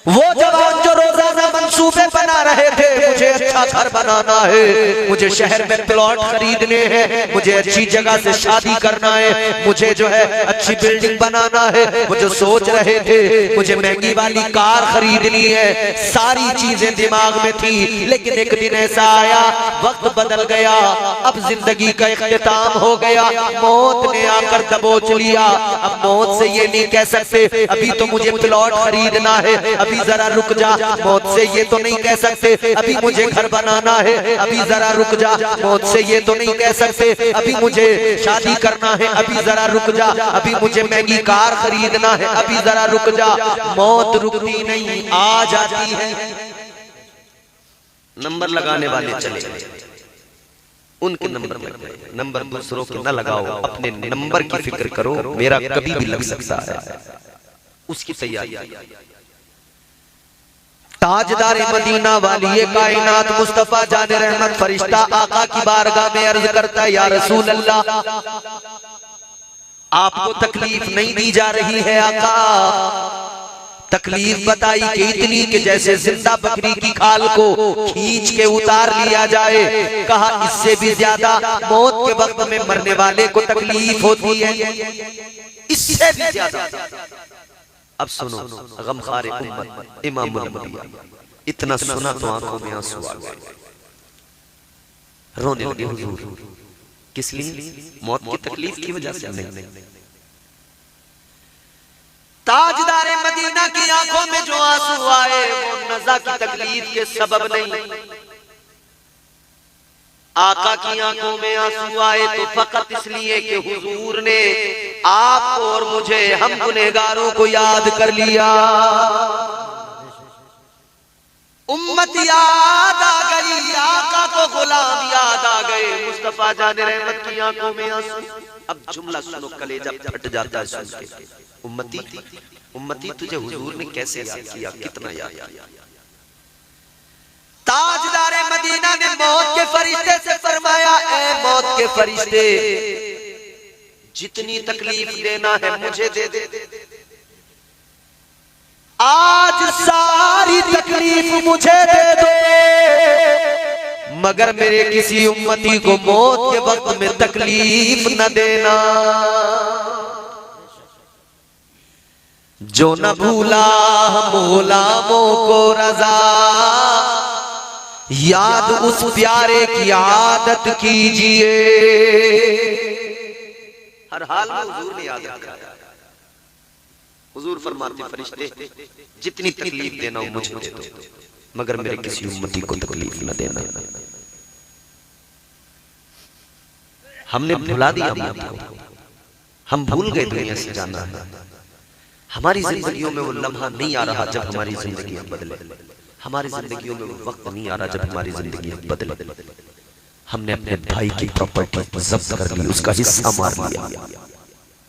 वो जवान जो रोजाना मंसूबे बना रहे थे, मुझे अच्छा घर बनाना है, मुझे शहर में प्लॉट खरीदने हैं, मुझे अच्छी जगह से शादी करना है, मुझे जो है अच्छी बिल्डिंग बनाना है, वो जो सोच रहे थे मुझे महंगी वाली कार खरीदनी है, सारी चीजें दिमाग में थी। लेकिन एक दिन ऐसा आया, वक्त बदल गया, अब जिंदगी का इख्तिताम हो गया, मौत ने आकर दबोच लिया। अब मौत से ये नहीं कह सकते अभी तो मुझे प्लॉट खरीदना है, अभी जरा रुक जा, मौत से ये तो नहीं कह सकते अभी मुझे घर बनाना है, अभी जरा रुक जा, मौत से ये तो नहीं कह सकते अभी मुझे शादी करना है, अभी जरा रुक जा, अभी मुझे महंगी कार खरीदना है, अभी जरा रुक जा। मौत रुकती नहीं, आ जाती है। नंबर लगाने वाले चले, उनके नंबर लग गए, नंबर दूसरों के न लगाओ, अपने नंबर की फिक्र करो, मेरा कभी भी लग सकता है, उसकी तैयारी। ताजदार मदीना वाली कायनात मुस्तफा जाने रहमत फरिश्ता आका की बारगाह में अर्ज करता है, या रसूल अल्लाह, आपको तकलीफ नहीं दी जा रही है आका। तकलीफ बताई कि इतनी कि जैसे जिंदा बकरी की खाल को खींच के उतार लिया जाए। कहा इससे भी ज्यादा मौत के वक्त में मरने वाले को तकलीफ होती है, इससे भी ज्यादा। अब सुनो, गमखारे उम्मत इमामुल अंबिया, इतना सुना तो आंखों में आंसू आ गए, रोने लगे। हुजूर किस लिए? मौत की तकलीफ की वजह से नहीं। ताजदार मदीना की आंखों में जो आंसू आए वो नज़ा की तकलीफ के सबब नहीं। आका की आंखों में आंसू आए तो फकत इसलिए कि हुजूर ने आपको और मुझे, हम गुनहगारों को याद कर लिया। उम्मत याद आ गई, आका को गुलाम याद आ गए। मुस्तफा जाने रहमत की आंखों में आंसू। अब जुमला सुनो, कलेजा फट जाता है सुन के। उम्मती उम्मती तुझे हुजूर ने कैसे याद किया, कितना याद। ताजदारे मदीना ने मौत के फरिश्ते से फरमाया, ऐ मौत के फरिश्ते, जितनी तकलीफ देना है मुझे दे दे। आज सारी तकलीफ मुझे दे दो, मगर मेरे किसी उम्मती को मौत के वक्त में तकलीफ न देना। जो न भूला हम गुलामों को रजा, याद उस प्यारे की आदत कीजिए। हर हाल में हुजूर ने याद रखा। हुजूर फरमाते, फरिश्ते जितनी तकलीफ देना हो मुझे दे दो, मगर मेरे किसी उम्मती को तकलीफ न देना। हमने भुला दिया मौत को, हम भूल गए दुनिया से जाना है। हमारी जिंदगियों में वो लम्हा नहीं आ रहा जब हमारी जिंदगी बदले। हमारी जिंदगियों में वो वक्त नहीं आ रहा जब हमारी जिंदगी बदले। हमने अपने भाई की प्रॉपर्टी जब्त कर ली, उसका हिस्सा मार लिया।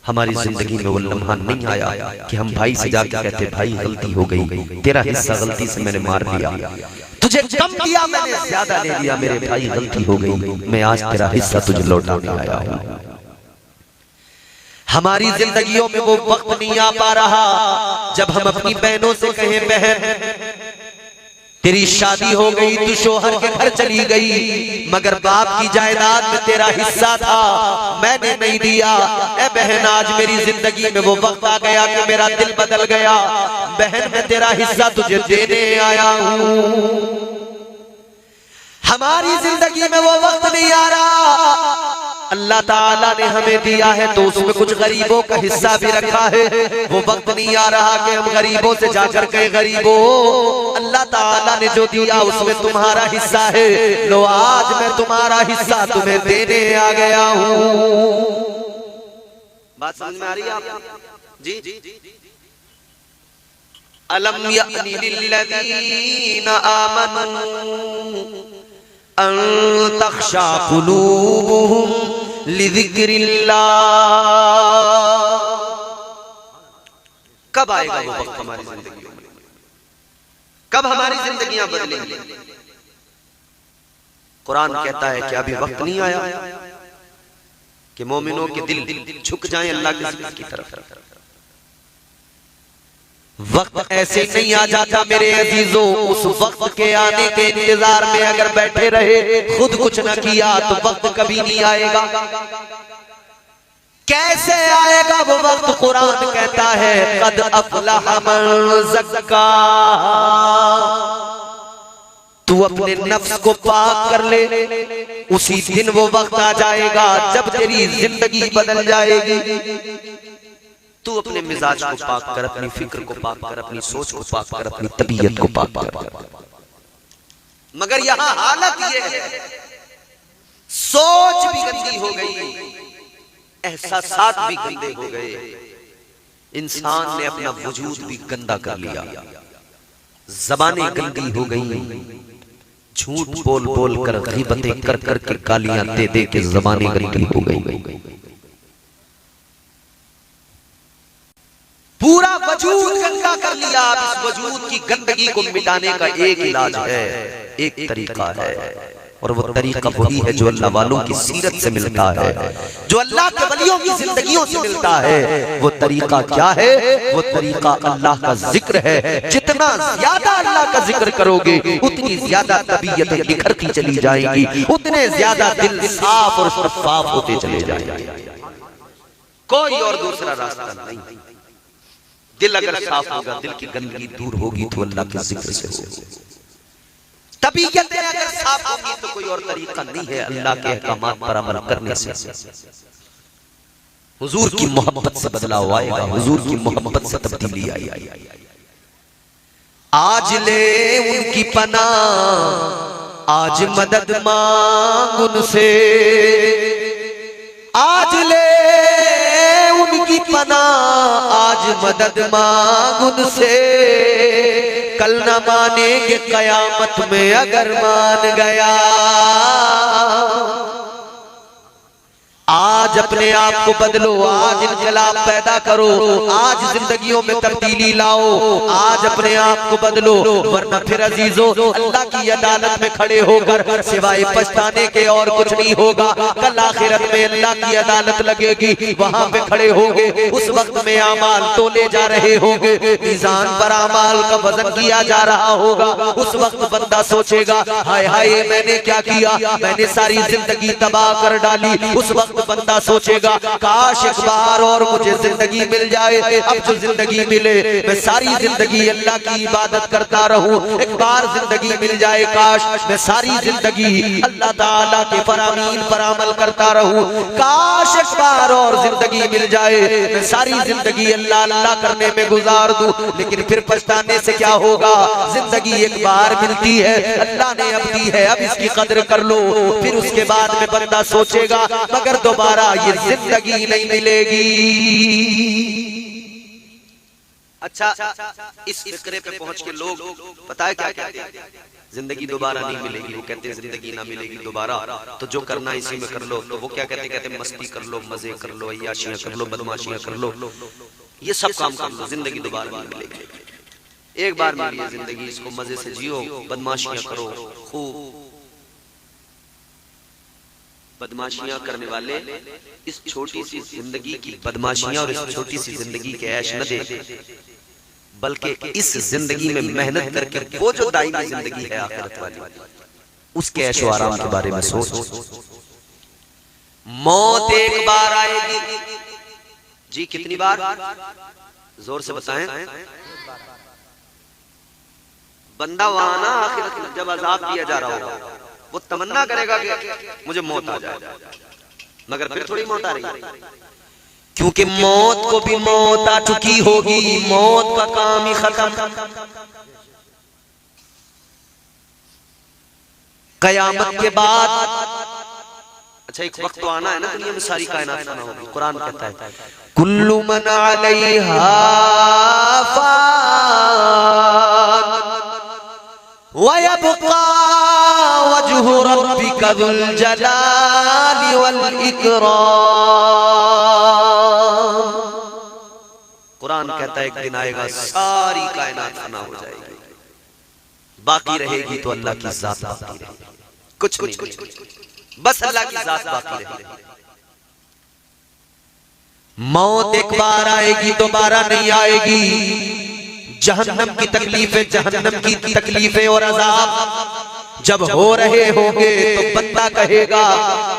हमारी जिंदगी में वो लम्हा नहीं आया कि हम भाई से जाकर कहते, भाई गलती हो गई, तेरा हिस्सा गलती से मैंने मार लिया, तुझे कम दिया मैंने, ज्यादा ले लिया, मेरे भाई गलती हो गई, मैं आज तेरा हिस्सा तुझे लौटाने आया हूं। हमारी जिंदगियों में वो वक्त नहीं आ पा रहा जब हम अपनी बहनों से कहें, बहन तेरी शादी हो गई, तू शोहर के घर चली गई, मगर बाप की जायदाद में तेरा हिस्सा था, मैंने नहीं दिया। ए बहन, आज मेरी जिंदगी में वो वक्त आ गया कि मेरा दिल बदल गया। बहन, मैं तेरा हिस्सा तुझे देने आया हूं। हमारी जिंदगी में वो वक्त नहीं आ रहा, अल्लाह ताला ने हमें दिया है तो उसमें कुछ गरीबों का हिस्सा भी रखा है। वो वक्त नहीं आ रहा कि हम गरीबों से जाकर के गरीबों, अल्लाह ताला ने जो दिया उसमें तुम्हारा हिस्सा है। लो आज मैं तुम्हारा हिस्सा तुम्हें देने आ गया हूं। बात समझ में आ रही है आपको? जी। अलम यअनी लिल्लज़ीना आमनू अन तख़शा क़ुलूबुहुम लिज़िक्रिल्लाह। कब आएगा वो वक्त हमारी जिंदगियों में? कब हमारी जिंदगियां बदलेंगी? कुरान कहता है कि अभी वक्त नहीं आया कि मोमिनों के दिल झुक जाएं अल्लाह के जिक्र की तरफ। वक्त ऐसे नहीं आ जाता मेरे अजीजों। उस वक्त के आने के इंतजार में अगर बैठे रहे, खुद कुछ न किया, तो वक्त कभी नहीं आएगा। कैसे आएगा वो वक्त? कुरान कहता है कद अफलह मन ज़क्का। तू अपने नफ्स को पाक कर ले, उसी दिन वो वक्त आ जाएगा जब तेरी जिंदगी बदल जाएगी। तू अपने मिजाज को पाक कर, अपनी फिक्र को पाक कर, अपनी सोच को पाक कर, अपनी तबीयत को पाक कर। मगर यहां हालत ये है, सोच भी गंदी हो गई, एहसासात भी गंदे हो गए, इंसान ने अपना वजूद भी गंदा कर लिया, ज़बानें गंदी हो गई, झूठ बोल बोल कर, गीबतें कर कर के, गालियां दे दे के ज़बानें गंदी हो गई। पूरा वजूद गंदा कर लिया। अब इस वजूद की गंदगी को मिटाने का एक इलाज है, एक तरीका है, और वो तरीका वही है जो अल्लाह वालों की सीरत से मिलता है, जो अल्लाह के वलियों की जिंदगियों से मिलता है। वो तरीका क्या है? वो तरीका अल्लाह का जिक्र है। जितना ज्यादा अल्लाह का जिक्र करोगे, उतनी ज्यादा तबीयतें निखरती चली जाएंगी, उतने ज्यादा दिल साफ और शफाफ होते चले जाएंगे। कोई और दूसरा रास्ता नहीं। दिल अगर साफ होगा, दिल की गंदगी दूर होगी तो अल्लाह के जिक्र से होगी। तबीयत अगर साफ होगी तो कोई और तरीका नहीं है अल्लाह के अहकामात पर अमल करने से। हुजूर की मोहब्बत से बदलाव आएगा, हुजूर की मोहब्बत से तब्दीली आएगी। आज ले उनकी पनाह, आज मदद मांग उनसे, आज ले उनकी पनाह, आज मदद मांग उनसे। कल न मानेंगे कयामत में अगर मान गया। आज अपने आप को बदलो, आज इनकलाब पैदा करो, आज जिंदगियों में तब्दीली लाओ, आज अपने आप को बदलो, वरना फिर अजीजों अल्लाह की अदालत में खड़े होकर सिवाय पछताने के और कुछ नहीं होगा। कल आखिरत में अल्लाह की अदालत लगेगी, वहां पे खड़े होंगे, उस वक्त में आमाल तोले जा रहे होंगे, मीज़ान पर आमाल का वजन किया जा रहा होगा। उस वक्त बंदा सोचेगा, हाय हाय मैंने क्या किया, मैंने सारी जिंदगी तबाह कर डाली। उस वक्त बंदा सोचेगा, काश एक बार और मुझे जिंदगी मिल जाए। अब जो जिंदगी मिले मैं सारी जिंदगी अल्लाह की इबादत करता रहूं। एक बार जिंदगी मिल जाए, काश मैं सारी जिंदगी अल्लाह ताला के फरामीन पर अमल करता रहूं। काश एक बार और जिंदगी मिल जाए, मैं सारी जिंदगी अल्लाह अल्लाह करने में गुजार दूं। लेकिन फिर पछताने से क्या होगा? जिंदगी एक बार मिलती है, अल्लाह ने अब दी है, अब इसकी कदर कर लो। फिर उसके बाद में बंदा सोचेगा, मगर दोबारा ये जिंदगी नहीं मिलेगी। अच्छा, इस फिक्रे पे पहुंच के लोग पता है क्या कहते हैं? जिंदगी दोबारा नहीं मिलेगी। वो कहते हैं जिंदगी ना मिलेगी दोबारा, तो जो करना इसी में कर लो। तो वो क्या कहते हैं? कहते हैं मस्ती कर लो, मजे कर लो, अय्याशियां कर लो, बदमाशियां कर लो, ये सब काम कर लो, जिंदगी दोबारा नहीं मिलेगी। एक बार मिली है जिंदगी, इसको मजे से जियो, बदमाशियां करो खूब। बदमाशियां करने वाले इस छोटी सी जिंदगी की बदमाशियां और इस छोटी सी जिंदगी के ऐश न देख, बल्कि इस जिंदगी में मेहनत करके वो जो दायमी जिंदगी है आखिरत वाली, उसके ऐशो आराम के बारे में सोच। मौत एक बार आएगी जी, कितनी बार? जोर से बताएं। बंदा वहां ना आखिरत में जब अजाब दिया जा रहा होगा, वो तमन्ना करेगा कि मुझे मौत आ जाए, मगर फिर थोड़ी मौत आ रही है, क्योंकि मौत को भी मौत आ चुकी होगी, मौत का काम ही खत्म। कयामत के बाद अच्छा एक वक्त तो आना है ना, दुनिया में सारी कायनात फना होगी। कुरान कहता है कुल्लु मन अलैहा फान व यबका वजहु रब्बिका जुल जलाली वल इकराम। कुरान कहता है एक दिन आएगा सारी कायनात फना हो जाएगी, बाकी रहेगी तो अल्लाह की जात बाकी रहेगी, कुछ नहीं, बस अल्लाह की जात बाकी रहेगी। मौत एक बार आएगी, दोबारा नहीं आएगी। जहन्नम की तकलीफें, जहन्नम की तकलीफें और अजाब जब हो रहे होंगे तो बंदा कहेगा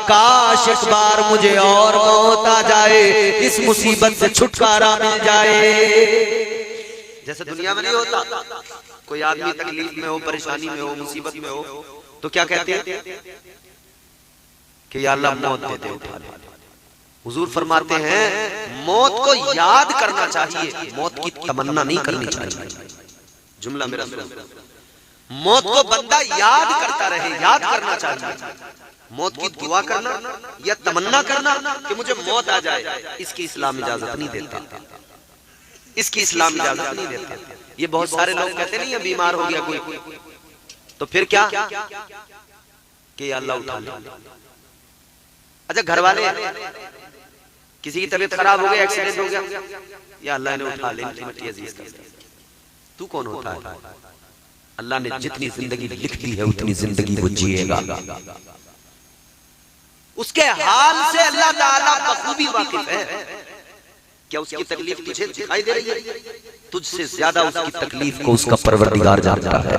काश एक बार मुझे और मौत आ जाए, इस मुसीबत से छुटकारा मिल जाए। जैसे दुनिया में नहीं होता, कोई आदमी तकलीफ में हो, परेशानी में हो, मुसीबत में हो, तो क्या कहते हैं कि या अल्लाह मौत दे दे, उठा ले। हुजूर फरमाते हैं मौत को याद करना चाहिए, मौत की तमन्ना नहीं करनी चाहिए। जुमला मेरा सुन, मौत को बंदा याद करता रहे, याद करना चाहिए। मौत की दुआ करना या तमन्ना करना कि मुझे मौत आ जाए, इसकी इस्लाम इजाजत नहीं देता, इसकी इस्लाम इजाजत नहीं देता। ये बहुत सारे लोग कहते नहीं है बीमार हो गया कोई, तो फिर क्या कि अल्लाह उठा ले। अच्छा घर वाले किसी की तबीयत खराब हो गई, एक्सीडेंट हो गया, या अल्लाह ने उठा ले, तू कौन होता है? अल्लाह ने जितनी जिंदगी लिख दी है उतनी जिंदगी वो जिएगा। उसके हाल से अल्लाह ताला बखूबी वाकिफ है। क्या उसकी तकलीफ तुझे दिखाई दे रही है? तुझसे ज्यादा उसकी तकलीफ को उसका परवरदिगार जानता है।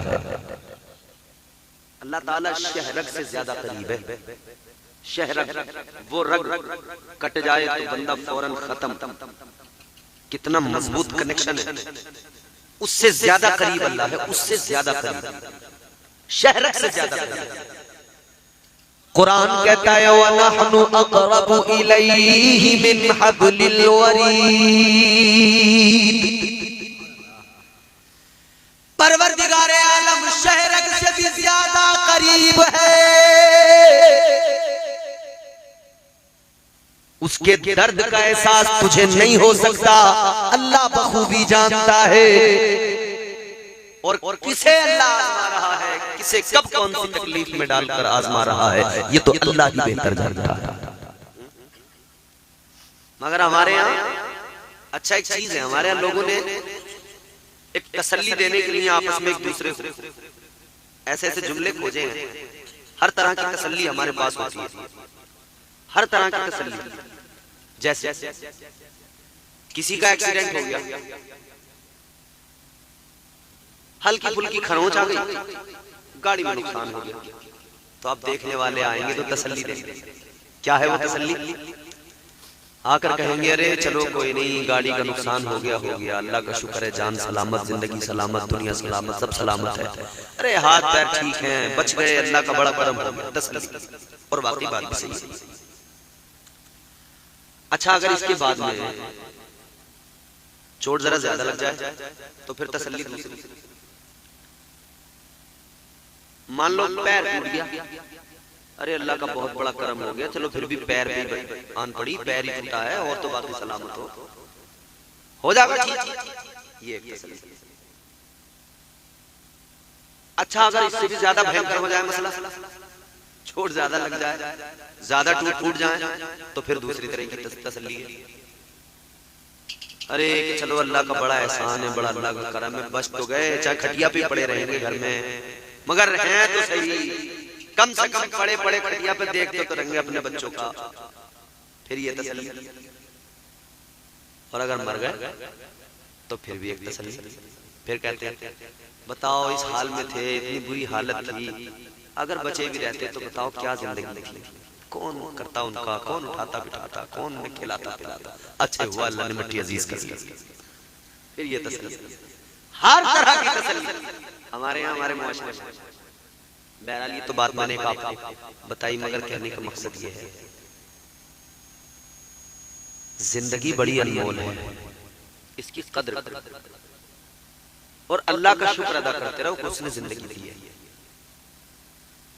अल्लाह ताला शहरक से ज्यादा करीब है। शहरक वो रग कट जाए तो बंदा फौरन खत्म, कितना मजबूत कनेक्शन है। उससे ज्यादा करीब अल्लाह है, उससे ज्यादा करीब, शहरक से ज्यादा करीब। कुरान कहता है वनहनु अक़रबु इलैहि मिन हब्लिल वरीद। परवरदिगार आलम शहरक से भी ज्यादा करीब है। उसके दर्द का एहसास तुझे नहीं हो सकता, अल्लाह बखूबी जानता है। और किसे अल्लाह आजमा रहा है, किसे कब कौन सी तकलीफ में डालकर आजमा रहा है, ये तो अल्लाह ही बेहतर जानता है। मगर हमारे यहाँ अच्छा एक चीज है, हमारे यहाँ लोगों ने एक तसल्ली देने के लिए आपस में एक दूसरे को ऐसे ऐसे जुमले खोजे हैं। हर तरह की तसल्ली हमारे पास होती है, हर तरह की तसल्ली। जैसे किसी का एक्सीडेंट हो गया, हल्की फुल्की खरोंच आ गई, गाड़ी में नुकसान हो गया, तो अब देखने वाले आएंगे तो तसल्ली देंगे। क्या है वो तसल्ली? आकर कहेंगे अरे चलो कोई नहीं, गाड़ी का नुकसान हो गया, अल्लाह का शुक्र है, जान सलामत, जिंदगी सलामत, दुनिया सलामत, सब सलामत है। अरे हाथ पैर ठीक हैं, बच गए, अल्लाह का बड़ा करम हो गया, तसल्ली। और वाकई बात भी सही है। अच्छा अगर इसके बाद में चोट जरा ज्यादा लग जाए तो फिर तसल्ली दूसरी। मान लो पैर टूट गया, अरे अल्लाह का बहुत बड़ा करम हो गया, चलो फिर भी पैर भी आन पड़ी, पैर ही टूटा है और तो बाकी सलामत हो जाएगा ठीक। ये तसल्ली। अच्छा अगर इससे भी ज्यादा भयंकर हो जाए मसला, चोट ज्यादा लग जाए, ज्यादा टूट जाए, तो फिर दूसरी तरह की तसल्ली है। अरे चलो अल्लाह का बड़ा एहसान है, बड़ा अल्लाह का करम है, बच तो गए, चाहे खटिया पे पड़े रहेंगे घर में, मगर हैं तो सही, कम से कम पड़े पड़े खटिया पे देखते तो रहेंगे अपने बच्चों का, फिर ये तसल्ली। और अगर मर गए तो फिर भी एक तसल्ली। फिर कहते हैं बताओ इस हाल में थे, इतनी बुरी हालत थी, अगर बचे भी रहते तो बताओ क्या जिंदगी निकली, कौन करता उनका, कौन उठाता बिठाता, कौन उन्हें खिलाता पिलाता। अच्छा हुआ अल्लाह ने मिट्टी अजीज कर दी। फिर ये तसल्ली, हर तरह की तसल्ली हमारे यहाँ हमारे मुआशरे में। बहरहाल ये तो बात माने का आपने बताई, मगर कहने का मकसद ये है जिंदगी बड़ी अनमोल है, इसकी कद्र करो और अल्लाह का शुक्र अदा करते रहो कि उसने जिंदगी दी है।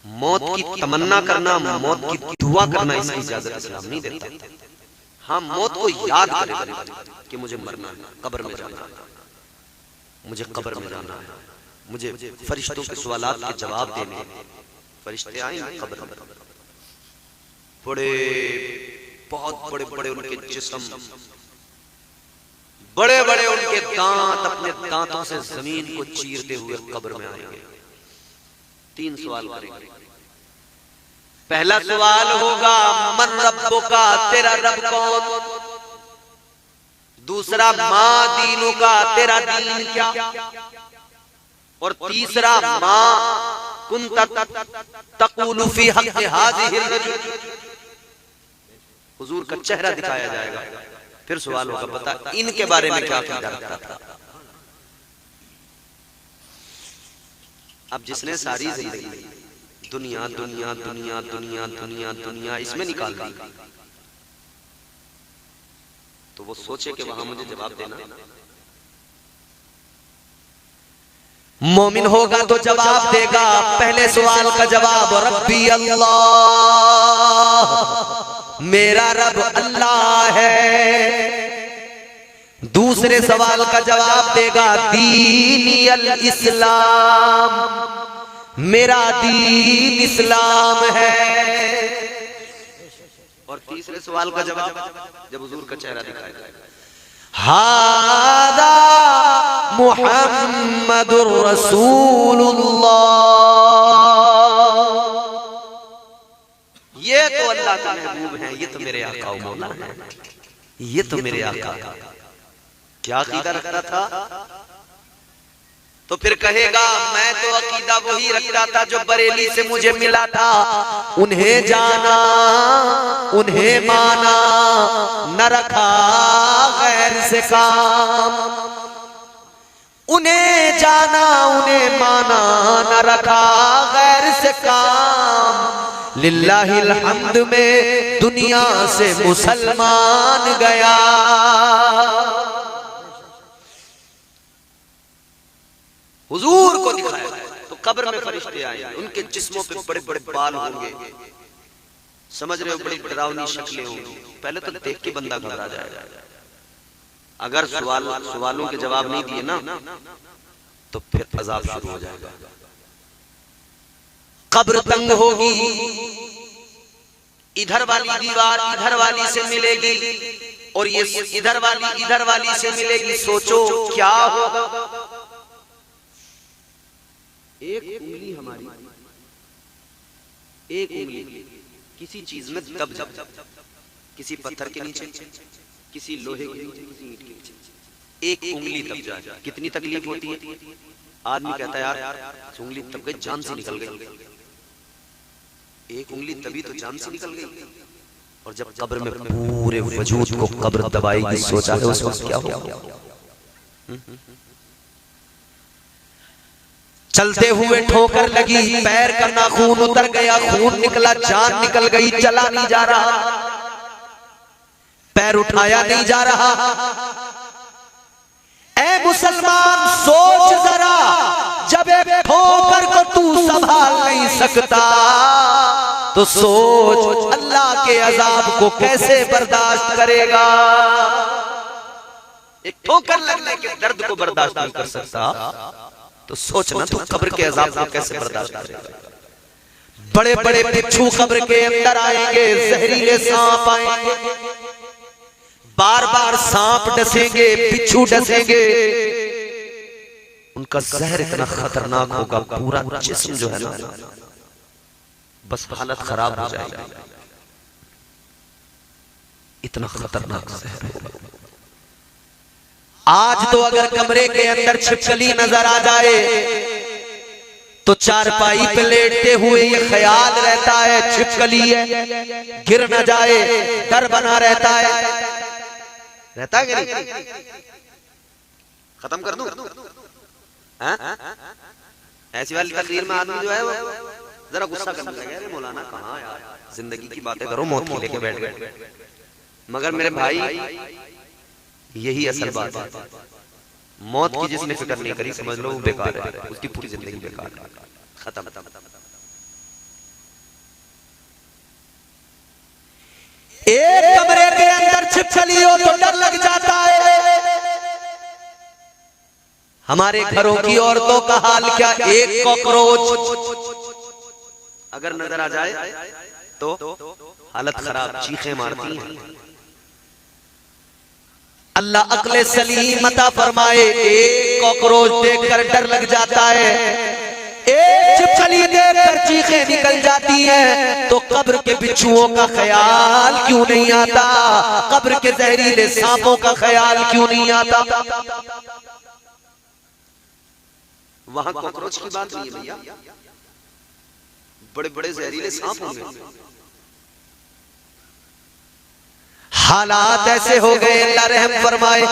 मौत की तमन्ना करना, मौत की दुआ करना इसकी इजाजत इस्लाम नहीं देता। हाँ, मौत को याद करें कि मुझे मरना है, कब्र में जाना है, मुझे कब्र में जाना है, मुझे फरिश्तों के सवालात के जवाब देने हैं। फरिश्ते आएंगे कब्र में, बड़े बहुत बड़े बड़े उनके जिस्म, बड़े बड़े उनके दांत अपने दांतों से जमीन को चीरते हुए कब्र में आएंगे। 3 सवाल करेंगे। पहला सवाल होगा मन रब्बुका, तेरा रब कौन। दूसरा माँ दीनु का, तेरा दीन क्या। और तीसरा माँ कुंत तक़ूलु फी हक़्क़ हाज़िहि रजुल। हुजूर का चेहरा दिखाया जाएगा, फिर सवाल होगा बता इनके बारे में क्या ख्याल रखता था। अब जिसने सारी जिंदगी दुनिया दुनिया दुनिया दुनिया दुनिया दुनिया इसमें निकाल दी, तो वो सोचे कि वहां मुझे जवाब देना। मोमिन होगा तो जवाब देगा। पहले सवाल का जवाब रब्बी अल्लाह, मेरा रब अल्लाह है। दूसरे सवाल का जवाब देगा दीनी अल इस्लाम, मेरा दीन इस्लाम है। और तीसरे सवाल का जवाब जब हुजूर का चेहरा दिखाया जाएगा, हादा मुहम्मदुर रसूलुल्लाह, ये तो अल्लाह का महबूब है, ये तो मेरे आका और मौला है, ये तो मेरे आका। क्या अकीदा रखता था? तो फिर कहेगा मैं तो अकीदा वही रखता था जो बरेली से मुझे मिला था। उन्हें जाना, उन्हें माना, न रखा गैर से काम। उन्हें जाना, उन्हें माना, न रखा गैर से काम। लिल्लाहिल हम्द में दुनिया से मुसलमान गया। हुजूर को दिखाया तो कब्र में फरिश्ते आएंगे, उनके जिस्मों पे बड़े बड़े बाल होंगे, समझ रहे हो, बड़ी डरावनी शक्लें होंगी। पहले तो देख के बंदा घबरा जाएगा। अगर सवालों के जवाब नहीं दिए ना तो फिर अजाब शुरू हो जाएगा। कब्र तंग होगी, इधर वाली दीवार इधर वाली से मिलेगी और ये इधर वाली से मिलेगी। सोचो क्या होगा। एक उंगली हमारी, एक उंगली किसी चीज में दब जाए, किसी पत्थर के नीचे, किसी लोहे के नीचे, किसी ईंट के नीचे, एक उंगली दब जाए, कितनी तकलीफ होती है। आदमी कहता है यार उंगली दब गई, जान से निकल गई। एक उंगली दबी तो जान से निकल गई। और जब कब्र में पूरे वजूद को कब्र दबाएगी, सोचा है उस वक्त क्या होगा। चलते हुए ठोकर लगी, पैर का नाखून उतर गया, खून निकला, जान निकल गई, चला नहीं जा रहा, पैर उठाया नहीं जा रहा। ऐ मुसलमान सोच जरा, जब एक ठोकर को तू संभाल नहीं सकता तो सोच अल्लाह के अजाब को कैसे बर्दाश्त करेगा। एक ठोकर लगने के दर्द को बर्दाश्त नहीं कर सकता तो सोचना तू कब्र के अजाब को कैसे बर्दाश्त करेगा। बड़े बड़े बिच्छू कब्र के अंदर आएंगे, जहरीले सांप आएंगे, बार बार सांप डसेंगे, बिच्छू डसेंगे। उनका जहर इतना खतरनाक होगा, पूरा जिस्म जो है ना बस हालत खराब हो जाएगी। इतना खतरनाक जहर होगा। आज तो अगर कमरे के अंदर छिपकली नजर आ जाए तो चारपाई पे लेटते हुए ये ख्याल रहता है छिपकली है, गिर न जाए, डर बना रहता है कि नहीं? खत्म कर दूं? ऐसी वाली तकरीर में आदमी जो है वो जरा गुस्सा करने लगे, अरे मौलाना कहाँ यार, जिंदगी की बातें करो, मौत की लेके बैठ गए। मगर मेरे भाई यही असल बात है, मौत की जिसने फिक्र नहीं करी समझ लो वो बेकार है, उसकी पूरी जिंदगी बेकार है, खत्म। एक कमरे के अंदर छिपकली हो तो डर लग जाता है। हमारे घरों की औरतों का हाल क्या, एक कॉकरोच अगर नजर आ जाए तो हालत खराब, चीखें मारती हैं। अल्लाह अक्ल सलीम अता फरमाए। एक कॉकरोच देखकर डर लग जाता है, एक छिपकली देखकर चीखें निकल जाती हैं, तो कब्र के बिच्छुओं का ख्याल क्यों नहीं आता? कब्र के जहरीले सांपों का ख्याल क्यों नहीं आता? वहां कॉकरोच की बात नहीं है भैया, बड़े बड़े जहरीले सांप होंगे। हालात ऐसे हो गए, अल्लाह रहम फरमाए।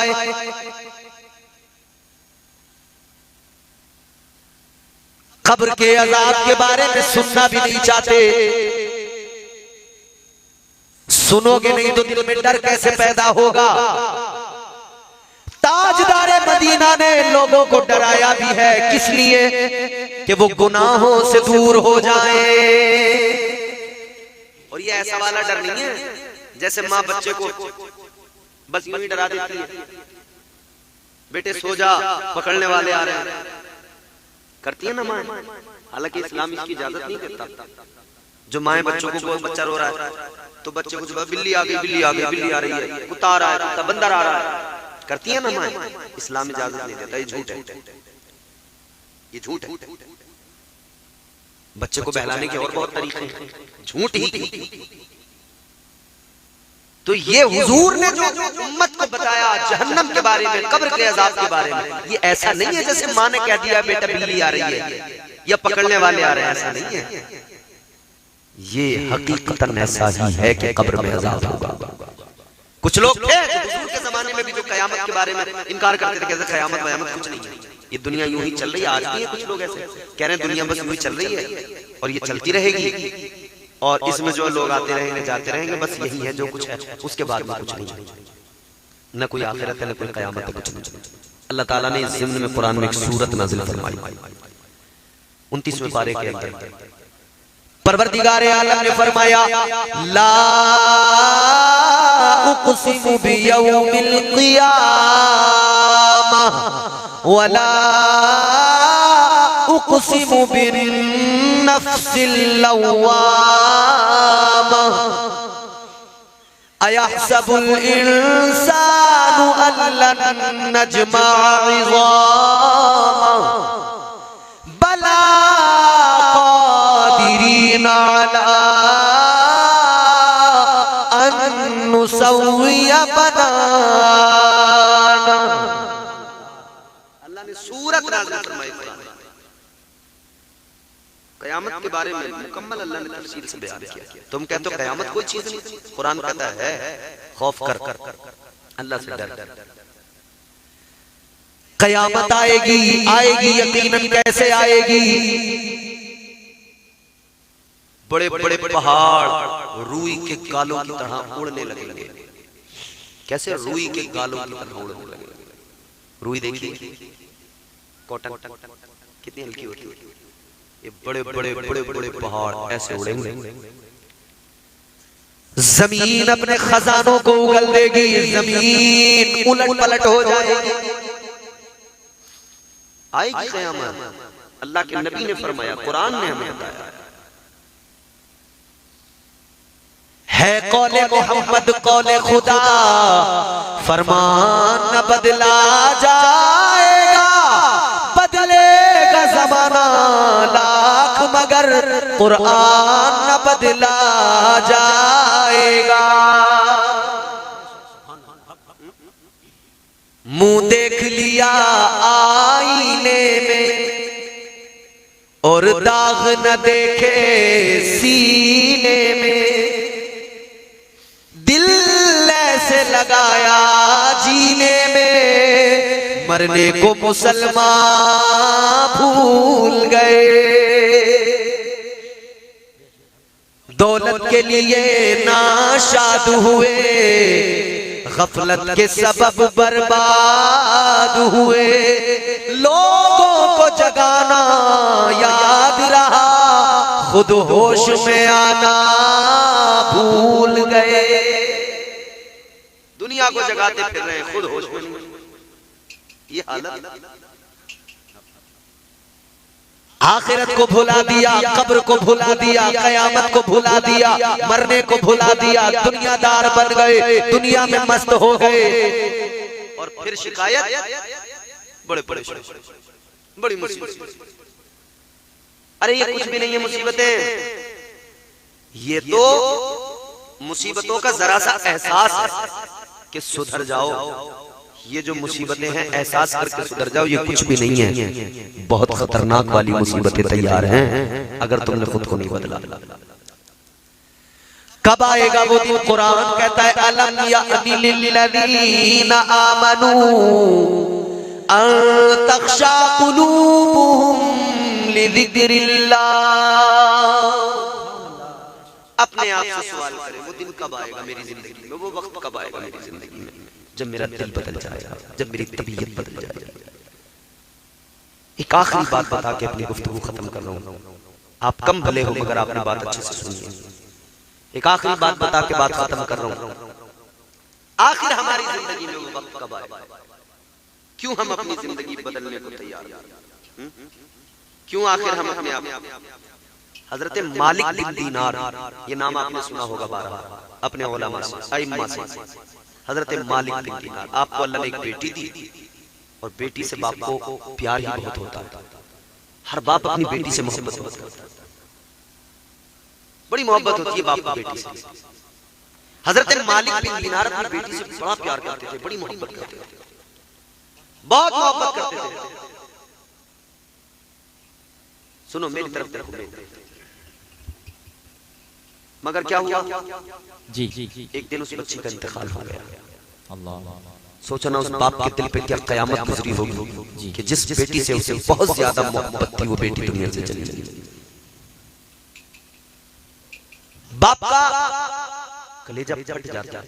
कब्र के अजाब के बारे में सुनना भी नहीं चाहते, सुनोगे नहीं तो दिल में डर कैसे पैदा होगा? ताजदारे मदीना ने लोगों को डराया भी है, किस लिए? कि वो गुनाहों से दूर हो जाए। और ये ऐसा वाला डर नहीं है जैसे माँ बच्चे को बस यूं ही डरा देती है, बेटे सो जा, पकड़ने वाले आ रहे हैं, करती है ना माँ। हालांकि इस्लाम इसकी इजाजत नहीं करता। जो माएं बच्चों को, बच्चा रो रहा है तो बच्चे को जो बिल्ली आ गई, बिल्ली आ गई, बिल्ली आ रही है, कुत्ता आ रहा है, कुत्ता, बंदर आ रहा है, करती है ना माएं। इस्लाम इजाजत नहीं देता, ये झूठ है, ये झूठ है। बच्चे को बहलाने के और बहुत तरीके हैं, झूठ ही। तो ये हुजूर ने जो उम्मत को बताया जहन्नम के बारे में, कब्र के अजाब के बारे में, ये ऐसा नहीं है जैसे माँ ने कह दिया बेटा बिल्ली आ रही है या पकड़ने वाले आ रहे हैं, ऐसा नहीं है। ये हकीकतन ऐसा ही है कि कब्र में अजाब होगा। कुछ लोग थे हुजूर के जमाने में भी जो कयामत के बारे में इनकार करते थे, कहते कयामत वयामत कुछ नहीं है, ये दुनिया यूं ही चल रही है। आज भी कुछ लोग ऐसे कह रहे हैं दुनिया बस यूं ही चल रही है और ये चलती रहेगी और इसमें जो लोग आते रहेंगे जाते रहेंगे, बस यही है जो कुछ है, उसके बाद में कुछ नहीं, न कोई आखिरत है न कोई कयामत है, कुछ नहीं। अल्लाह ताला ने इस ज़िम्न में कुरान में एक सूरत नाज़िल फरमाई 29वें पारे के अंदर। परवरदिगार आलम ने फरमाया ला उक़सिमु बियौमिल क़ियामह वला उक़सिमु बिन्नफ्सिल लव्वामह अयहसबुल इंसानु अल्लन नजमअ इज़ामह बला क़ादिरीन अला अन नुसव्विय बनाना। अल्लाह ने सूरत नाज़िल फरमाई कयामत के बारे में, मुकम्मल अल्लाह ने तफसील से बयान किया। तुम कहते हो कयामत कोई चीज नहीं, कुरान कहता है खौफ कर, अल्लाह से डर। कयामत आएगी, आएगी यकीनन। कैसे आएगी? बड़े बड़े पहाड़ रूई के गालों की तरह उड़ने लगेंगे। कैसे? रूई के गालों की तरह उड़ने लगेंगे। रूई देखिए, कॉटन कितनी हल्की होती है। ये बड़े बड़े बड़े बड़े पहाड़ ऐसे उड़ेंगे। जमीन अपने खजानों को उगल देगी, जमीन उलट पलट हो जाएगी। आएगी क़यामत। अल्लाह के नबी ने फरमाया, कुरान ने हमें बताया है कौले मोहम्मद कौले खुदा, फरमान न बदला जाएगा, बदलेगा ज़माना लाख मगर कुरान न बदला जाएगा। मुंह देख लिया आईने में और दाग न देखे सीने में, दिल ऐसे लगाया जीने में, मरने को मुसलमान भूल गए। दौलत के लिए नाशाद हुए, गफलत के सबब बर्बाद हुए। लोगों को जगाना याद रहा, खुद होश में आना भूल गए। दुनिया को जगाते फिर रहे, खुद होश में नहीं। ये हालत। आखिरत को भुला दिया, कब्र को भुला दिया, कयामत को भुला दिया, मरने को भुला दिया। दुनियादार बन गए, दुनिया में मस्त हो गए। और फिर शिकायत, बड़े बड़ी मुसीबत। अरे ये कुछ भी नहीं है मुसीबतें, ये तो मुसीबतों का जरा सा एहसास है कि सुधर जाओ। ये जो मुसीबतें हैं एहसास करके सुधर जाओ, ये कुछ भी नहीं है। बहुत खतरनाक वाली मुसीबतें तैयार हैं अगर तुमने खुद को नहीं बदला। कब आएगा वो दिन? कुरान कहता है अलम यानी लिल्लज़ीना आमनू अन तख्शा कुलूबुहुम लिज़िक्रिल्लाह। अपने आप से सवाल करें, वो दिन कब आएगा मेरी जिंदगी में, वो वक्त कब आएगा मेरी जिंदगी में जब मेरा दिल बदल जाएगा, जब मेरी तबीयत बदल जाएगी। एक आखिरी बात बता के अपनी गुफ्तगू खत्म कर रहा हूँ। आप कम भले हो मगर आपने बात अच्छे से सुनिए। एक आखिरी बात बता के बात खत्म कर रहा हूँ। आखिर हमारी जिंदगी में वो वक्त कब आएगा? क्यों हम अपनी जिंदगी बदलने को तैयार हैं? क्यों आखिर हम अपने आप? हजरत मालिक बिन दीनार, ये नाम आपने सुना होगा बारहा अपने उलमा से, अइम्मा से। हजरत मालिक बिन दीनार, आपको अल्लाह ने एक बेटी दी और बेटी से बाप को प्यार ही बहुत होता है। हर बाप अपनी बेटी से मोहब्बत करता है, बड़ी मोहब्बत होती है बाप को बेटी से। हजरत मालिक बिन दीनार अपनी बेटी से बड़ा प्यार करते थे, बड़ी मोहब्बत करते थे, बहुत मोहब्बत करते थे। सुनो मेरी तरफ देखो। मगर क्या हुआ? जी एक दिन उस बच्ची का इंतकाल हो गया। अल्लाह, सोचो ना उस बाप के दिल पे क्या कयामत गुजरी होगी कि जिस बेटी से उसे बहुत ज्यादा मोहब्बत थी वो बेटी दुनिया से चली गई। बाप का कलेजा फट जाता।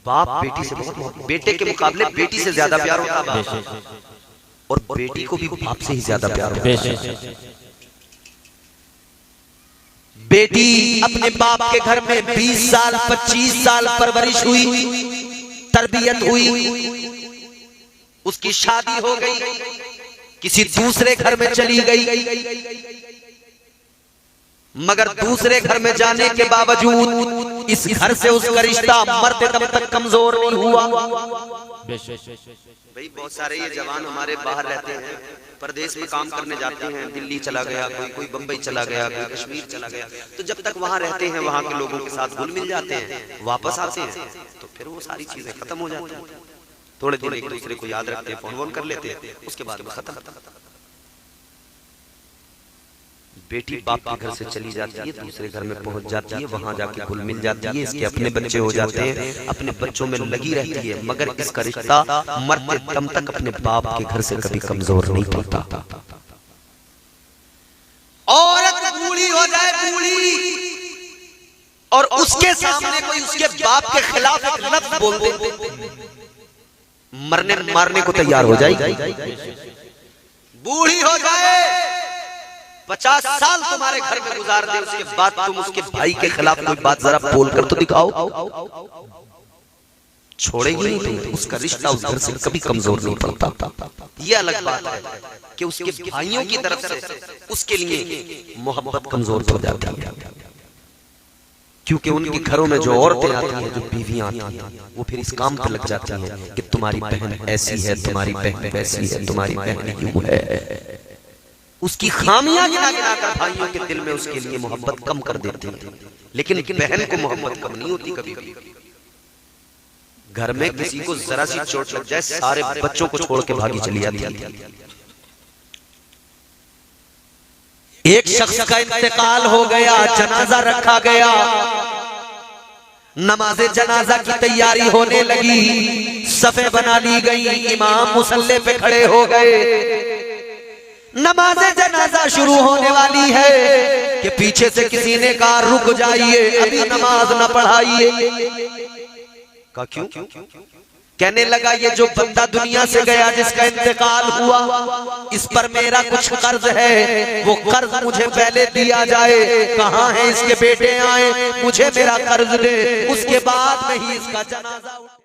बाप बेटी से बहुत मोहब्बत, बेटे के मुकाबले बेटी से ज्यादा प्यार होता बाप, और बेटी को भी बाप से ही ज्यादा प्यार होता है। बेटी अपने बाप के घर में 20 साल 25 साल परवरिश हुई, तरबियत हुई, उसकी शादी हो गई, किसी दूसरे घर में चली गई। मगर दूसरे घर में जाने के बावजूद इस घर से उसका रिश्ता मरते दम तक कमजोर नहीं हुआ। भाई बहुत सारे ये जवान हमारे बाहर रहते हैं, प्रदेश में काम करने जाते हैं, दिल्ली चला गया कोई बंबई चला गया, कोई कश्मीर चला गया, तो जब तक वहां रहते हैं वहां के लोगों के साथ घुल मिल जाते हैं, वापस आते हैं तो फिर वो सारी चीजें खत्म हो जाती हैं। थोड़े दिन एक दूसरे को याद रखते हैं, फोन वोन कर लेते हैं, उसके बाद खत्म। बेटी बाप के घर से चली जाती है, दूसरे घर में पहुंच जाती है, वहां जाके घुल मिल जाती है, इसके अपने बच्चे हो जाते हैं, अपने बच्चों में लगी रहती है, मगर इसका रिश्ता मरते दम तक अपने बाप के घर से कभी कमजोर नहीं पड़ता। औरत बूढ़ी हो जाए, बूढ़ी, और उसके सामने कोई उसके बाप के खिलाफ एक लफ्ज बोल दे, मरने मारने को तैयार हो जाएगी। बूढ़ी हो जाए, 50 साल तुम्हारे घर में गुजार दे, उसके बाद तुम उसके भाई के खिलाफ कोई बात जरा बोल कर तो दिखाओ, छोड़ेगी नहीं तुम। उसका रिश्ता उस घर से कभी कमजोर नहीं पड़ता। ये अलग बात है कि उसके भाइयों की तरफ से उसके लिए मोहब्बत कमजोर हो जाती है, क्योंकि उनके घरों में जो औरतें आती हैं, जो बीवियां आती हैं, वो फिर इस काम पे लग जाती हैं कि तुम्हारी बहन ऐसी है, तुम्हारी बहन वैसी है, तुम्हारी बहन यूं है। उसकी खामियां गिना गिना कर भाइयों के दिल में उसके लिए मोहब्बत कम कर देती है, लेकिन बहन को मोहब्बत कम नहीं होती कभी कभी। घर में किसी को जरा सी चोट लग जाए सारे बच्चों को छोड़ के भागी चली जाती है। एक शख्स का इंतकाल हो गया, जनाजा रखा गया, नमाज़े जनाजा की तैयारी होने लगी, सफ़े बना ली गई, इमाम मुसल्ले पे खड़े हो गए, नमाज़े जनाजा शुरू होने वाली है कि पीछे से किसी ने कहा रुक जाइए, अभी नमाज न पढ़ाइए। का क्यों? कहने लगा ये जो बंदा दुनिया से गया जिसका इंतकाल हुआ, इस पर मेरा कुछ कर्ज है, वो कर्ज मुझे पहले दिया जाए। कहाँ है इसके बेटे आए, मुझे मेरा कर्ज दे, उसके बाद में ही इसका जनाजा